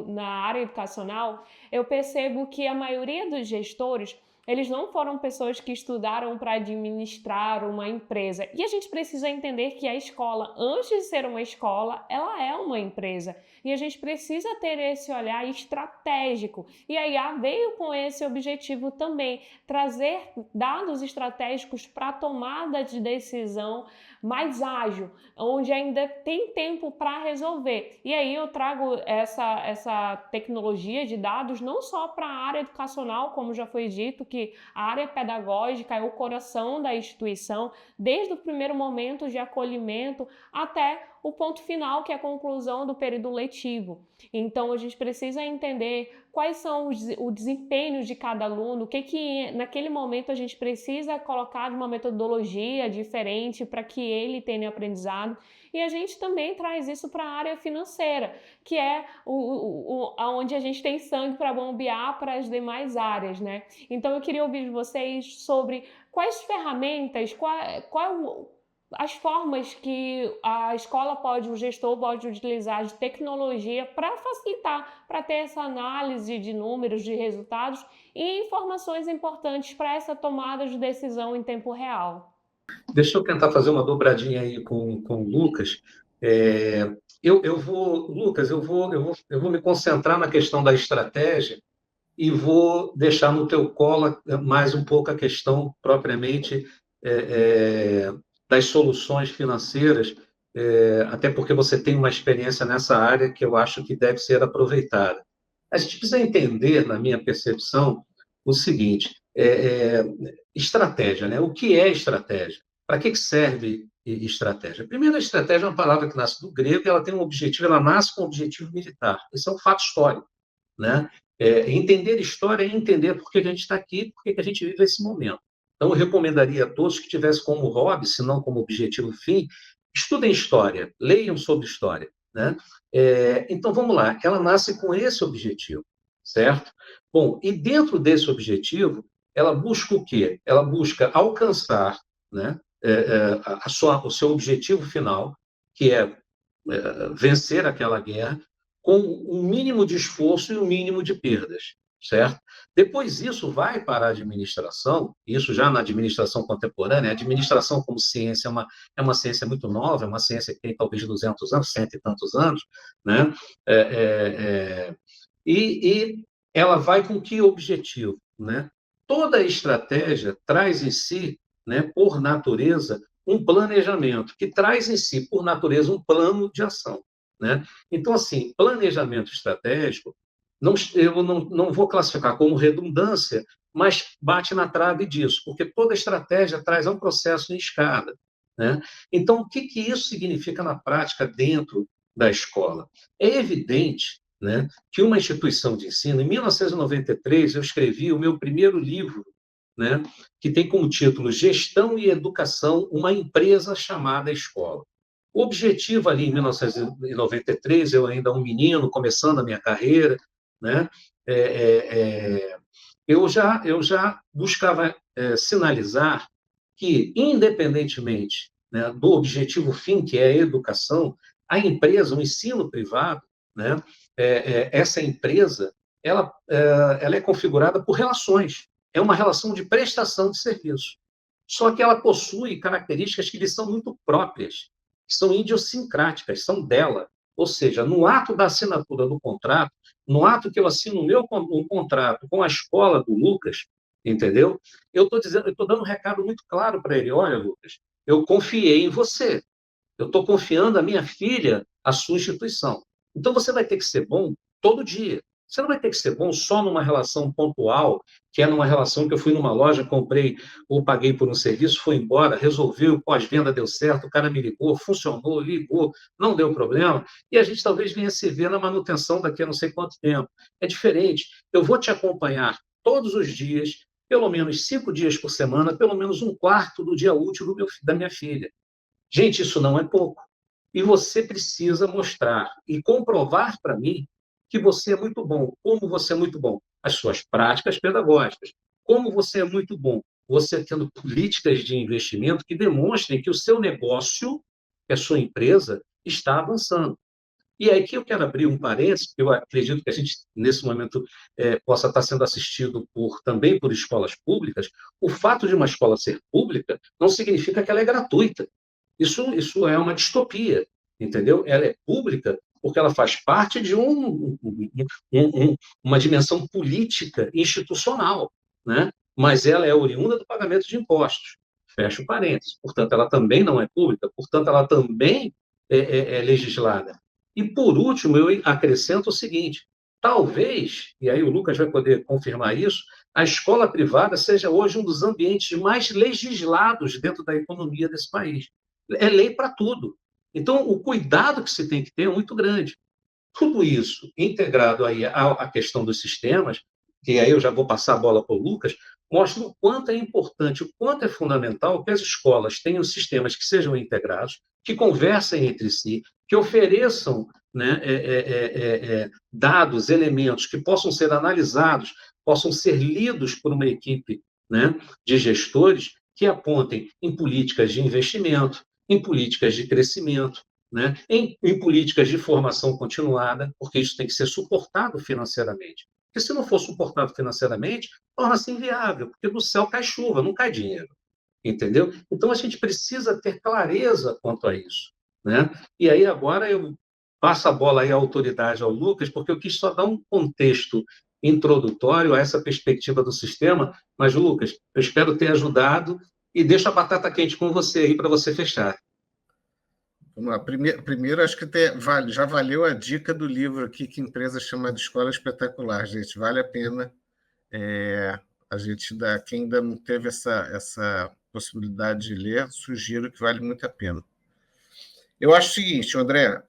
na área educacional, eu percebo que a maioria dos gestores, eles não foram pessoas que estudaram para administrar uma empresa. E a gente precisa entender que a escola, antes de ser uma escola, ela é uma empresa. E a gente precisa ter esse olhar estratégico. E a IA veio com esse objetivo também, trazer dados estratégicos para a tomada de decisão mais ágil, onde ainda tem tempo para resolver. E aí eu trago essa tecnologia de dados não só para a área educacional, como já foi dito, que a área pedagógica é o coração da instituição, desde o primeiro momento de acolhimento até o ponto final, que é a conclusão do período letivo. Então, a gente precisa entender quais são o desempenho de cada aluno, o que naquele momento a gente precisa colocar de uma metodologia diferente para que ele tenha aprendizado. E a gente também traz isso para a área financeira, que é onde a gente tem sangue para bombear para as demais áreas, né? Então, eu queria ouvir de vocês sobre quais ferramentas, as formas que o gestor pode utilizar de tecnologia para facilitar, para ter essa análise de números, de resultados e informações importantes para essa tomada de decisão em tempo real. Deixa eu tentar fazer uma dobradinha aí com o Lucas. Lucas, eu vou me concentrar na questão da estratégia e vou deixar no teu colo mais um pouco a questão propriamente das soluções financeiras, até porque você tem uma experiência nessa área que eu acho que deve ser aproveitada. A gente precisa entender, na minha percepção, o seguinte: estratégia, né? O que é estratégia? Para que serve estratégia? Primeiro, a estratégia é uma palavra que nasce do grego e ela tem um objetivo, ela nasce com um objetivo militar. Esse é um fato histórico, né? Entender história é entender por que a gente está aqui, por que a gente vive esse momento. Então, eu recomendaria a todos que tivessem como hobby, se não como objetivo fim, estudem história, leiam sobre história, né? Então, vamos lá, ela nasce com esse objetivo, certo? Bom, e dentro desse objetivo, ela busca o quê? Ela busca alcançar, né, o seu objetivo final, que é vencer aquela guerra, com um mínimo de esforço e um mínimo de perdas, certo? Depois isso vai para a administração, isso já na administração contemporânea. A administração como ciência é uma ciência muito nova, é uma ciência que tem talvez 200 anos, 100 e tantos anos, né? E ela vai com que objetivo, né? Toda estratégia traz em si, né, por natureza, um planejamento, que traz em si, por natureza, um plano de ação, né? Então, assim, planejamento estratégico, eu não vou classificar como redundância, mas bate na trave disso, porque toda estratégia traz um processo em escada, né? Então, o que isso significa na prática dentro da escola? É evidente, né, que uma instituição de ensino, em 1993, eu escrevi o meu primeiro livro, né, que tem como título Gestão e Educação, uma empresa chamada escola. O objetivo ali, em 1993, eu ainda um menino, começando a minha carreira, né, eu já buscava sinalizar que, independentemente, né, do objetivo fim, que é a educação, a empresa, o ensino privado, né, essa empresa, ela é configurada por relações. É uma relação de prestação de serviço. Só que ela possui características que lhe são muito próprias, que são idiosincráticas, são dela. Ou seja, no ato da assinatura do contrato, no ato que eu assino um contrato com a escola do Lucas, entendeu? Eu estou dando um recado muito claro para ele. Olha, Lucas, eu confiei em você. Eu estou confiando a minha filha à sua instituição. Então, você vai ter que ser bom todo dia. Você não vai ter que ser bom só numa relação pontual, que é numa relação que eu fui numa loja, comprei ou paguei por um serviço, foi embora, resolveu, pós-venda deu certo, o cara me ligou, funcionou, ligou, não deu problema, e a gente talvez venha se ver na manutenção daqui a não sei quanto tempo. É diferente. Eu vou te acompanhar todos os dias, pelo menos 5 dias por semana, pelo menos um quarto do dia útil da minha filha. Gente, isso não é pouco. E você precisa mostrar e comprovar para mim que você é muito bom. Como você é muito bom? As suas práticas pedagógicas. Como você é muito bom? Você tendo políticas de investimento que demonstrem que o seu negócio, que a sua empresa, está avançando. E aí que eu quero abrir um parênteses, porque eu acredito que a gente, nesse momento, possa estar sendo assistido também por escolas públicas. O fato de uma escola ser pública não significa que ela é gratuita. Isso é uma distopia, entendeu? Ela é pública porque ela faz parte de uma dimensão política institucional, né? Mas ela é oriunda do pagamento de impostos. Fecha o parênteses. Portanto, ela também não é pública, portanto, ela também é legislada. E, por último, eu acrescento o seguinte: talvez, e aí o Lucas vai poder confirmar isso, a escola privada seja hoje um dos ambientes mais legislados dentro da economia desse país. É lei para tudo. Então, o cuidado que se tem que ter é muito grande. Tudo isso integrado aí à questão dos sistemas, que aí eu já vou passar a bola para o Lucas, mostra o quanto é importante, o quanto é fundamental que as escolas tenham sistemas que sejam integrados, que conversem entre si, que ofereçam, né, dados, elementos que possam ser analisados, possam ser lidos por uma equipe, né, de gestores que apontem em políticas de investimento, em políticas de crescimento, né, em políticas de formação continuada, porque isso tem que ser suportado financeiramente. Porque se não for suportado financeiramente, torna-se inviável, porque do céu cai chuva, não cai dinheiro. Entendeu? Então, a gente precisa ter clareza quanto a isso, né? E aí, agora, eu passo a bola aí à autoridade, ao Lucas, porque eu quis só dar um contexto introdutório a essa perspectiva do sistema, mas, Lucas, eu espero ter ajudado e deixo a batata quente com você aí para você fechar. Vamos lá. Primeiro acho que já valeu a dica do livro aqui, que a empresa chama de Escola Espetacular, gente. Vale a pena. A gente quem ainda não teve essa possibilidade de ler, sugiro que vale muito a pena. Eu acho o seguinte, André,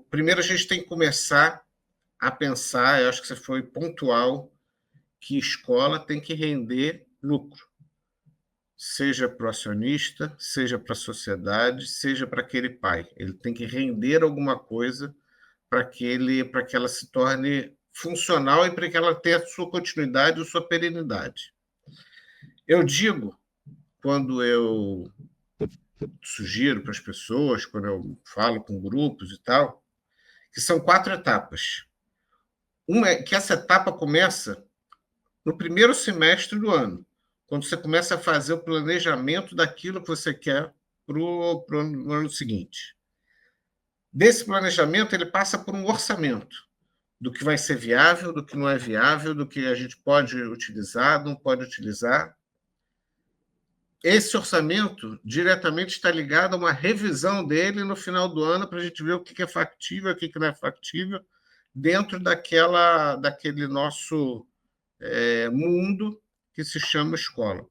primeiro a gente tem que começar a pensar, eu acho que você foi pontual, que escola tem que render lucro, seja para o acionista, seja para a sociedade, seja para aquele pai. Ele tem que render alguma coisa para que ela se torne funcional e para que ela tenha sua continuidade ou sua perenidade. Eu digo, quando eu sugiro para as pessoas, quando eu falo com grupos e tal, que são 4 etapas. Uma é que essa etapa começa no primeiro semestre do ano, quando você começa a fazer o planejamento daquilo que você quer para o ano seguinte. Desse planejamento, ele passa por um orçamento do que vai ser viável, do que não é viável, do que a gente pode utilizar, não pode utilizar. Esse orçamento diretamente está ligado a uma revisão dele no final do ano para a gente ver o que é factível, o que não é factível, dentro daquele nosso mundo que se chama escola.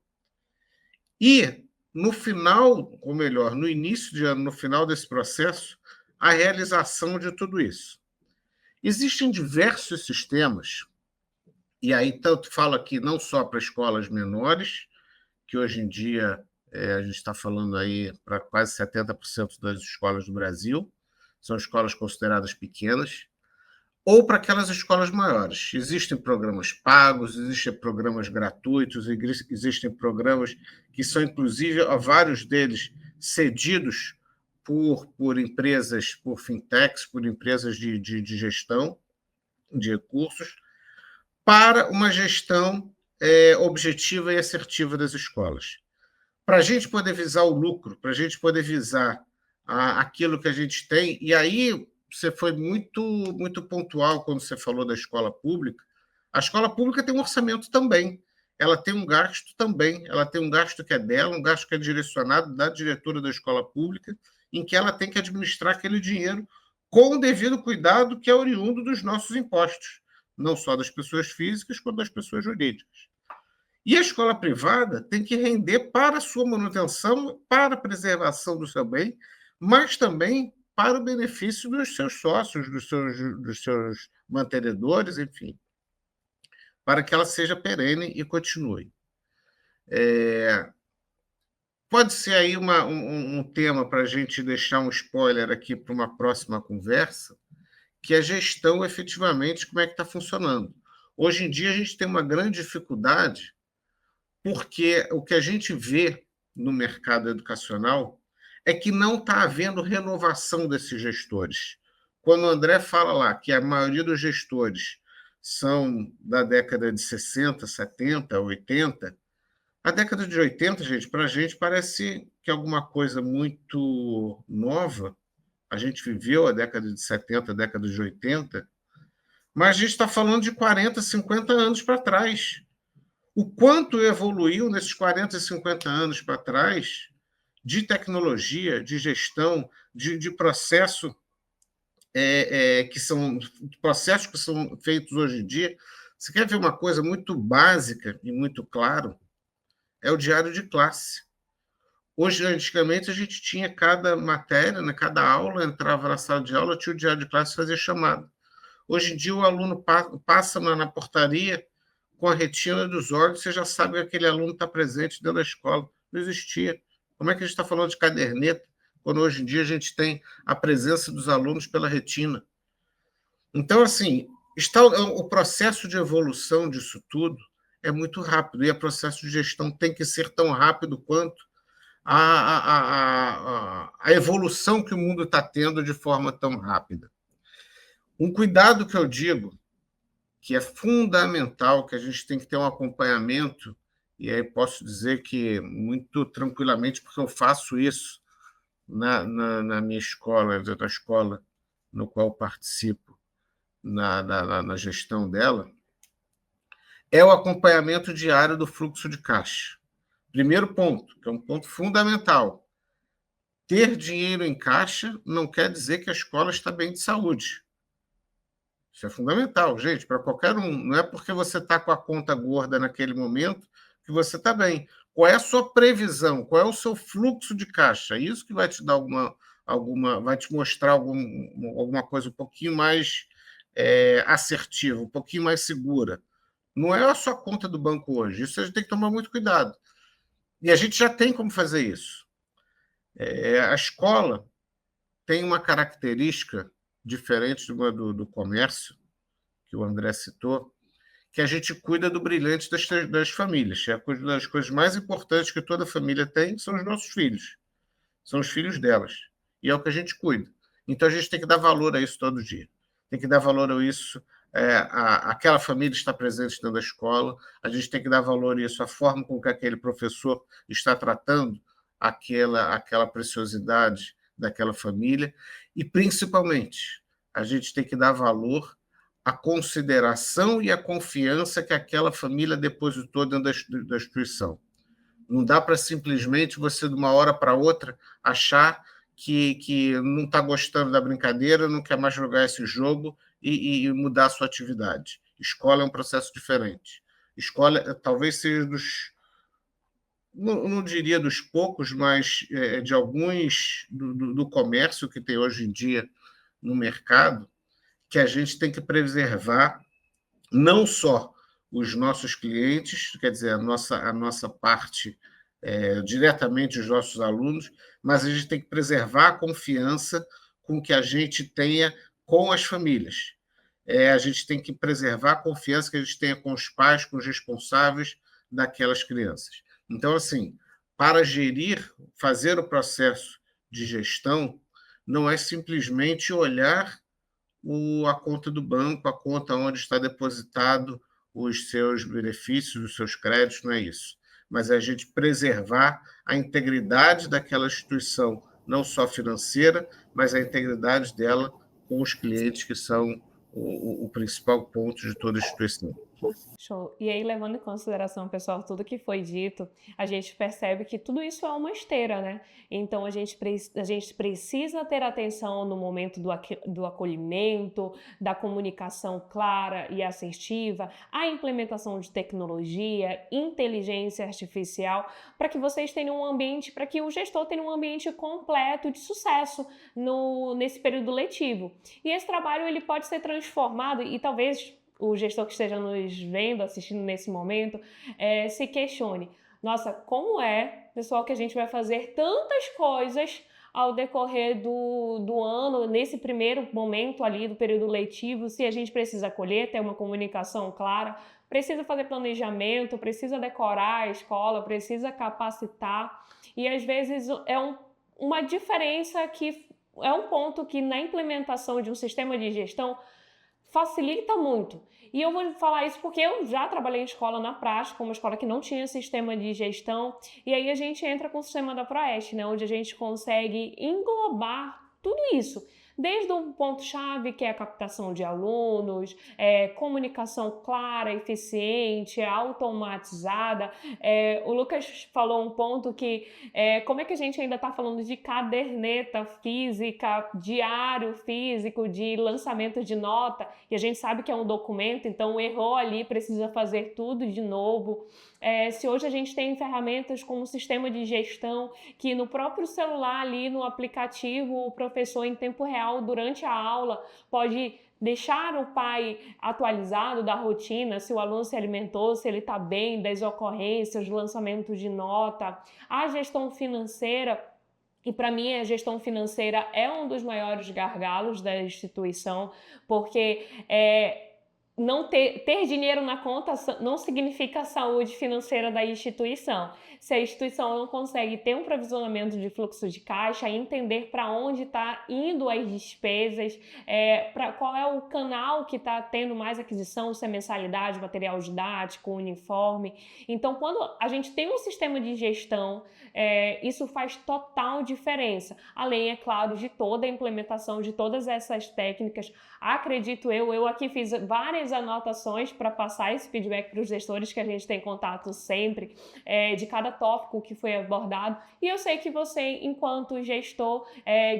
E, no final, ou melhor, no início de ano, no final desse processo, a realização de tudo isso. Existem diversos sistemas, e aí tanto falo aqui não só para escolas menores, que hoje em dia a gente está falando aí para quase 70% das escolas do Brasil, são escolas consideradas pequenas, ou para aquelas escolas maiores. Existem programas pagos, existem programas gratuitos, existem programas que são, inclusive, vários deles cedidos por empresas, por fintechs, por empresas de gestão de recursos, para uma gestão objetiva e assertiva das escolas. Para a gente poder visar o lucro, para a gente poder visar aquilo que a gente tem, e aí você foi muito, muito pontual quando você falou da escola pública. A escola pública tem um orçamento também, ela tem um gasto também, ela tem um gasto que é dela, um gasto que é direcionado da diretora da escola pública, em que ela tem que administrar aquele dinheiro com o devido cuidado que é oriundo dos nossos impostos, não só das pessoas físicas, quanto das pessoas jurídicas. E a escola privada tem que render para a sua manutenção, para a preservação do seu bem, mas também para o benefício dos seus sócios, dos seus mantenedores, enfim, para que ela seja perene e continue. Pode ser aí um tema para a gente deixar um spoiler aqui para uma próxima conversa, que é a gestão, efetivamente, como é que está funcionando. Hoje em dia, a gente tem uma grande dificuldade, porque o que a gente vê no mercado educacional é que não está havendo renovação desses gestores. Quando o André fala lá que a maioria dos gestores são da década de 60, 70, 80, a década de 80, gente, para a gente parece que é alguma coisa muito nova. A gente viveu a década de 70, a década de 80, mas a gente está falando de 40, 50 anos para trás. O quanto evoluiu nesses 40, 50 anos para trás de tecnologia, de gestão, de processo, processos que são feitos hoje em dia. Você quer ver uma coisa muito básica e muito clara? É o diário de classe. Hoje, antigamente, a gente tinha cada matéria, né, cada aula, entrava na sala de aula, tinha o diário de classe e fazia chamada. Hoje em dia, o aluno passa na portaria com a retina dos olhos, você já sabe que aquele aluno está presente dentro da escola. Não existia. Como é que a gente está falando de caderneta, quando hoje em dia a gente tem a presença dos alunos pela retina? Então, assim, o processo de evolução disso tudo é muito rápido, e o processo de gestão tem que ser tão rápido quanto a evolução que o mundo está tendo de forma tão rápida. Um cuidado que eu digo, que é fundamental, que a gente tem que ter um acompanhamento, e aí posso dizer que muito tranquilamente, porque eu faço isso na minha escola, na escola no qual participo, na gestão dela, é o acompanhamento diário do fluxo de caixa. Primeiro ponto, que é um ponto fundamental. Ter dinheiro em caixa não quer dizer que a escola está bem de saúde. Isso é fundamental, gente, para qualquer um. Não é porque você está com a conta gorda naquele momento que você está bem. Qual é a sua previsão? Qual é o seu fluxo de caixa? Isso que vai te dar vai te mostrar alguma coisa um pouquinho mais assertiva, um pouquinho mais segura. Não é a sua conta do banco hoje. Isso a gente tem que tomar muito cuidado. E a gente já tem como fazer isso. A escola tem uma característica diferente do comércio, que o André citou, que a gente cuida do brilhante das famílias. É uma das coisas mais importantes que toda família tem são os nossos filhos. São os filhos delas. E é o que a gente cuida. Então, a gente tem que dar valor a isso todo dia. Tem que dar valor a isso. Aquela família está presente dentro da escola. A gente tem que dar valor a isso, a forma com que aquele professor está tratando aquela preciosidade daquela família. E, principalmente, a gente tem que dar valor à consideração e à confiança que aquela família depositou dentro da instituição. Não dá para simplesmente você, de uma hora para outra, achar que não está gostando da brincadeira, não quer mais jogar esse jogo e mudar a sua atividade. Escola é um processo diferente. Escola talvez seja não diria dos poucos, mas de alguns do comércio que tem hoje em dia no mercado, que a gente tem que preservar não só os nossos clientes, quer dizer, a nossa parte diretamente os nossos alunos, mas a gente tem que preservar a confiança com que a gente tenha com as famílias. A gente tem que preservar a confiança que a gente tenha com os pais, com os responsáveis daquelas crianças. Então, assim, para gerir, fazer o processo de gestão, não é simplesmente olhar a conta do banco, a conta onde está depositado os seus benefícios, os seus créditos, não é isso. Mas é a gente preservar a integridade daquela instituição, não só financeira, mas a integridade dela com os clientes, que são o principal ponto de toda instituição. Show. E aí, levando em consideração, pessoal, tudo que foi dito, a gente percebe que tudo isso é uma esteira, né? Então, a gente precisa ter atenção no momento do acolhimento, da comunicação clara e assertiva, a implementação de tecnologia, inteligência artificial, para que vocês tenham um ambiente, para que o gestor tenha um ambiente completo de sucesso nesse período letivo. E esse trabalho, ele pode ser transformado, e talvez o gestor que esteja nos vendo, assistindo nesse momento, se questione: nossa, como é, pessoal, que a gente vai fazer tantas coisas ao decorrer do ano, nesse primeiro momento ali do período letivo, se a gente precisa acolher, ter uma comunicação clara, precisa fazer planejamento, precisa decorar a escola, precisa capacitar, e às vezes uma diferença que é um ponto que na implementação de um sistema de gestão facilita muito. E eu vou falar isso porque eu já trabalhei em escola na prática, uma escola que não tinha sistema de gestão, e aí a gente entra com o sistema da Proeste, né, onde a gente consegue englobar tudo isso. Desde um ponto-chave, que é a captação de alunos, comunicação clara, eficiente, automatizada. O Lucas falou um ponto que, como é que a gente ainda está falando de caderneta física, diário físico, de lançamento de nota, e a gente sabe que é um documento, então errou ali, precisa fazer tudo de novo. Se hoje a gente tem ferramentas como o sistema de gestão, que no próprio celular ali, no aplicativo, o professor em tempo real, durante a aula, pode deixar o pai atualizado da rotina, se o aluno se alimentou, se ele está bem, das ocorrências, lançamento de nota, a gestão financeira. E para mim a gestão financeira é um dos maiores gargalos da instituição, porque não ter dinheiro na conta não significa a saúde financeira da instituição. Se a instituição não consegue ter um provisionamento de fluxo de caixa, entender para onde está indo as despesas, qual é o canal que está tendo mais aquisição, se é mensalidade, material didático, uniforme. Então, quando a gente tem um sistema de gestão, isso faz total diferença. Além, é claro, de toda a implementação de todas essas técnicas. Acredito eu aqui fiz várias anotações para passar esse feedback para os gestores, que a gente tem contato sempre, de cada tópico que foi abordado, e eu sei que você, enquanto gestor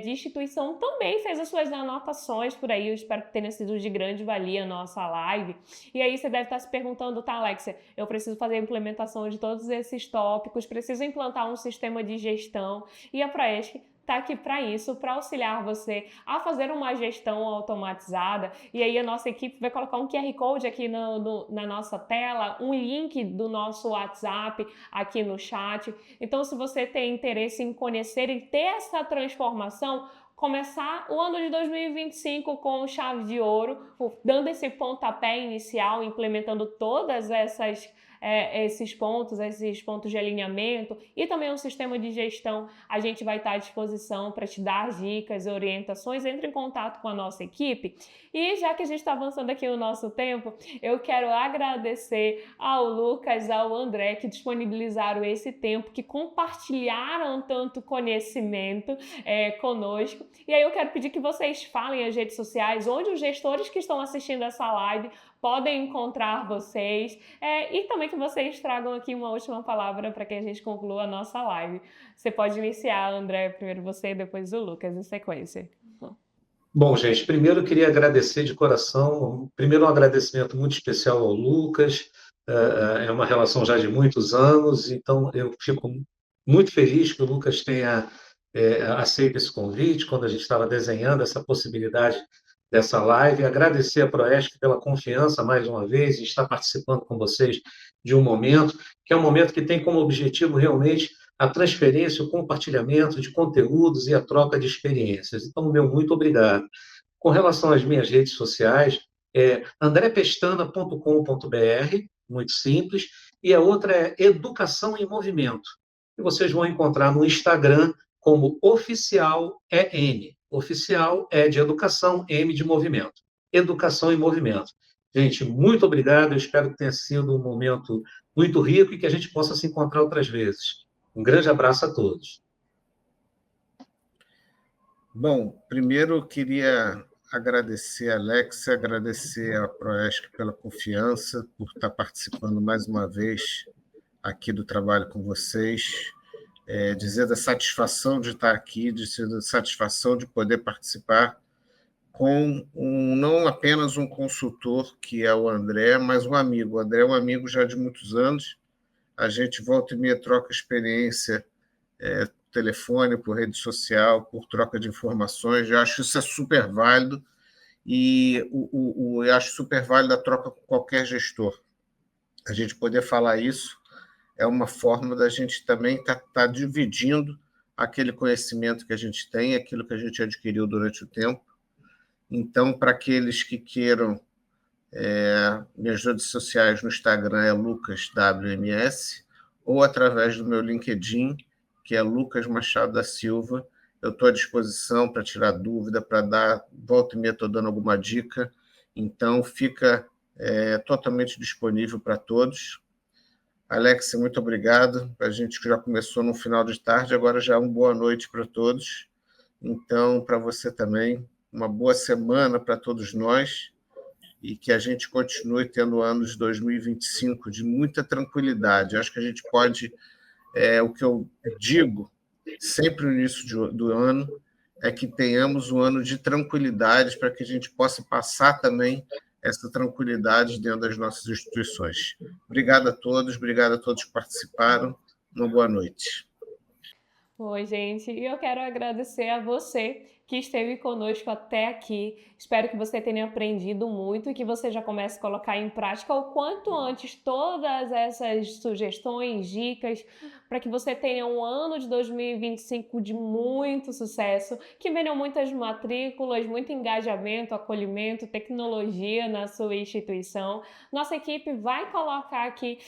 de instituição, também fez as suas anotações por aí. Eu espero que tenha sido de grande valia a nossa live. E aí você deve estar se perguntando: tá, Alexia, eu preciso fazer a implementação de todos esses tópicos, preciso implantar um sistema de gestão, e a Proesc está aqui para isso, para auxiliar você a fazer uma gestão automatizada. E aí a nossa equipe vai colocar um QR Code aqui na nossa tela, um link do nosso WhatsApp aqui no chat. Então, se você tem interesse em conhecer e ter essa transformação, começar o ano de 2025 com chave de ouro, dando esse pontapé inicial, implementando todas esses pontos de alinhamento e também um sistema de gestão, a gente vai estar à disposição para te dar dicas e orientações. Entre em contato com a nossa equipe. E já que a gente está avançando aqui no nosso tempo, eu quero agradecer ao Lucas, ao André, que disponibilizaram esse tempo, que compartilharam tanto conhecimento conosco. E aí eu quero pedir que vocês falem as redes sociais, onde os gestores que estão assistindo essa live podem encontrar vocês, e também que vocês tragam aqui uma última palavra para que a gente conclua a nossa live. Você pode iniciar, André, primeiro você, depois o Lucas, em sequência. Bom, gente, primeiro eu queria agradecer de coração, primeiro um agradecimento muito especial ao Lucas, é uma relação já de muitos anos, então eu fico muito feliz que o Lucas tenha aceito esse convite, quando a gente estava desenhando essa possibilidade dessa live. Agradecer a Proesc pela confiança, mais uma vez, em estar participando com vocês de um momento, que é um momento que tem como objetivo realmente a transferência, o compartilhamento de conteúdos e a troca de experiências. Então, meu muito obrigado. Com relação às minhas redes sociais, andrepestana.com.br, muito simples, e a outra é Educação em Movimento. e vocês vão encontrar no Instagram como Oficial EM. Oficial é de educação, M de movimento. Educação em movimento. Gente, muito obrigado. Eu espero que tenha sido um momento muito rico e que a gente possa se encontrar outras vezes. Um grande abraço a todos. Bom, primeiro eu queria agradecer a Alex, agradecer a Proesc pela confiança, por estar participando mais uma vez aqui do trabalho com vocês, dizer da satisfação de estar aqui, dizer da satisfação de poder participar com não apenas um consultor, que é o André, mas um amigo. O André é um amigo já de muitos anos, a gente volta e meia troca experiência, telefone, por rede social, por troca de informações. Eu acho isso super válido e eu acho super válido a troca com qualquer gestor. A gente poder falar isso é uma forma da gente também estar dividindo aquele conhecimento que a gente tem, aquilo que a gente adquiriu durante o tempo. Então, para aqueles que queiram, minhas redes sociais no Instagram é LucasWMS, ou através do meu LinkedIn, que é Lucas Machado da Silva. Eu estou à disposição para tirar dúvida, para dar, volta e meia estou dando alguma dica, então fica totalmente disponível para todos. Alex, muito obrigado. A gente já começou no final de tarde, agora já é uma boa noite para todos. Então, para você também, uma boa semana para todos nós e que a gente continue tendo anos de 2025 de muita tranquilidade. Acho que a gente pode... o que eu digo sempre no início do ano é que tenhamos um ano de tranquilidade para que a gente possa passar também essa tranquilidade dentro das nossas instituições. Obrigado a todos que participaram. Uma boa noite. Oi, gente, e eu quero agradecer a você que esteve conosco até aqui. Espero que você tenha aprendido muito e que você já comece a colocar em prática o quanto antes todas essas sugestões, dicas, para que você tenha um ano de 2025 de muito sucesso, que venham muitas matrículas, muito engajamento, acolhimento, tecnologia na sua instituição. Nossa equipe vai colocar aqui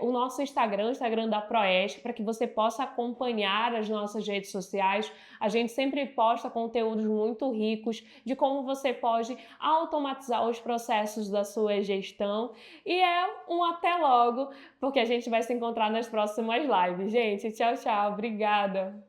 o nosso Instagram, o Instagram da Proesc, para que você possa acompanhar as nossas redes sociais. A gente sempre posta conteúdos muito ricos de como você pode automatizar os processos da sua gestão. E um até logo, porque a gente vai se encontrar nas próximas lives. Gente, tchau, tchau. Obrigada.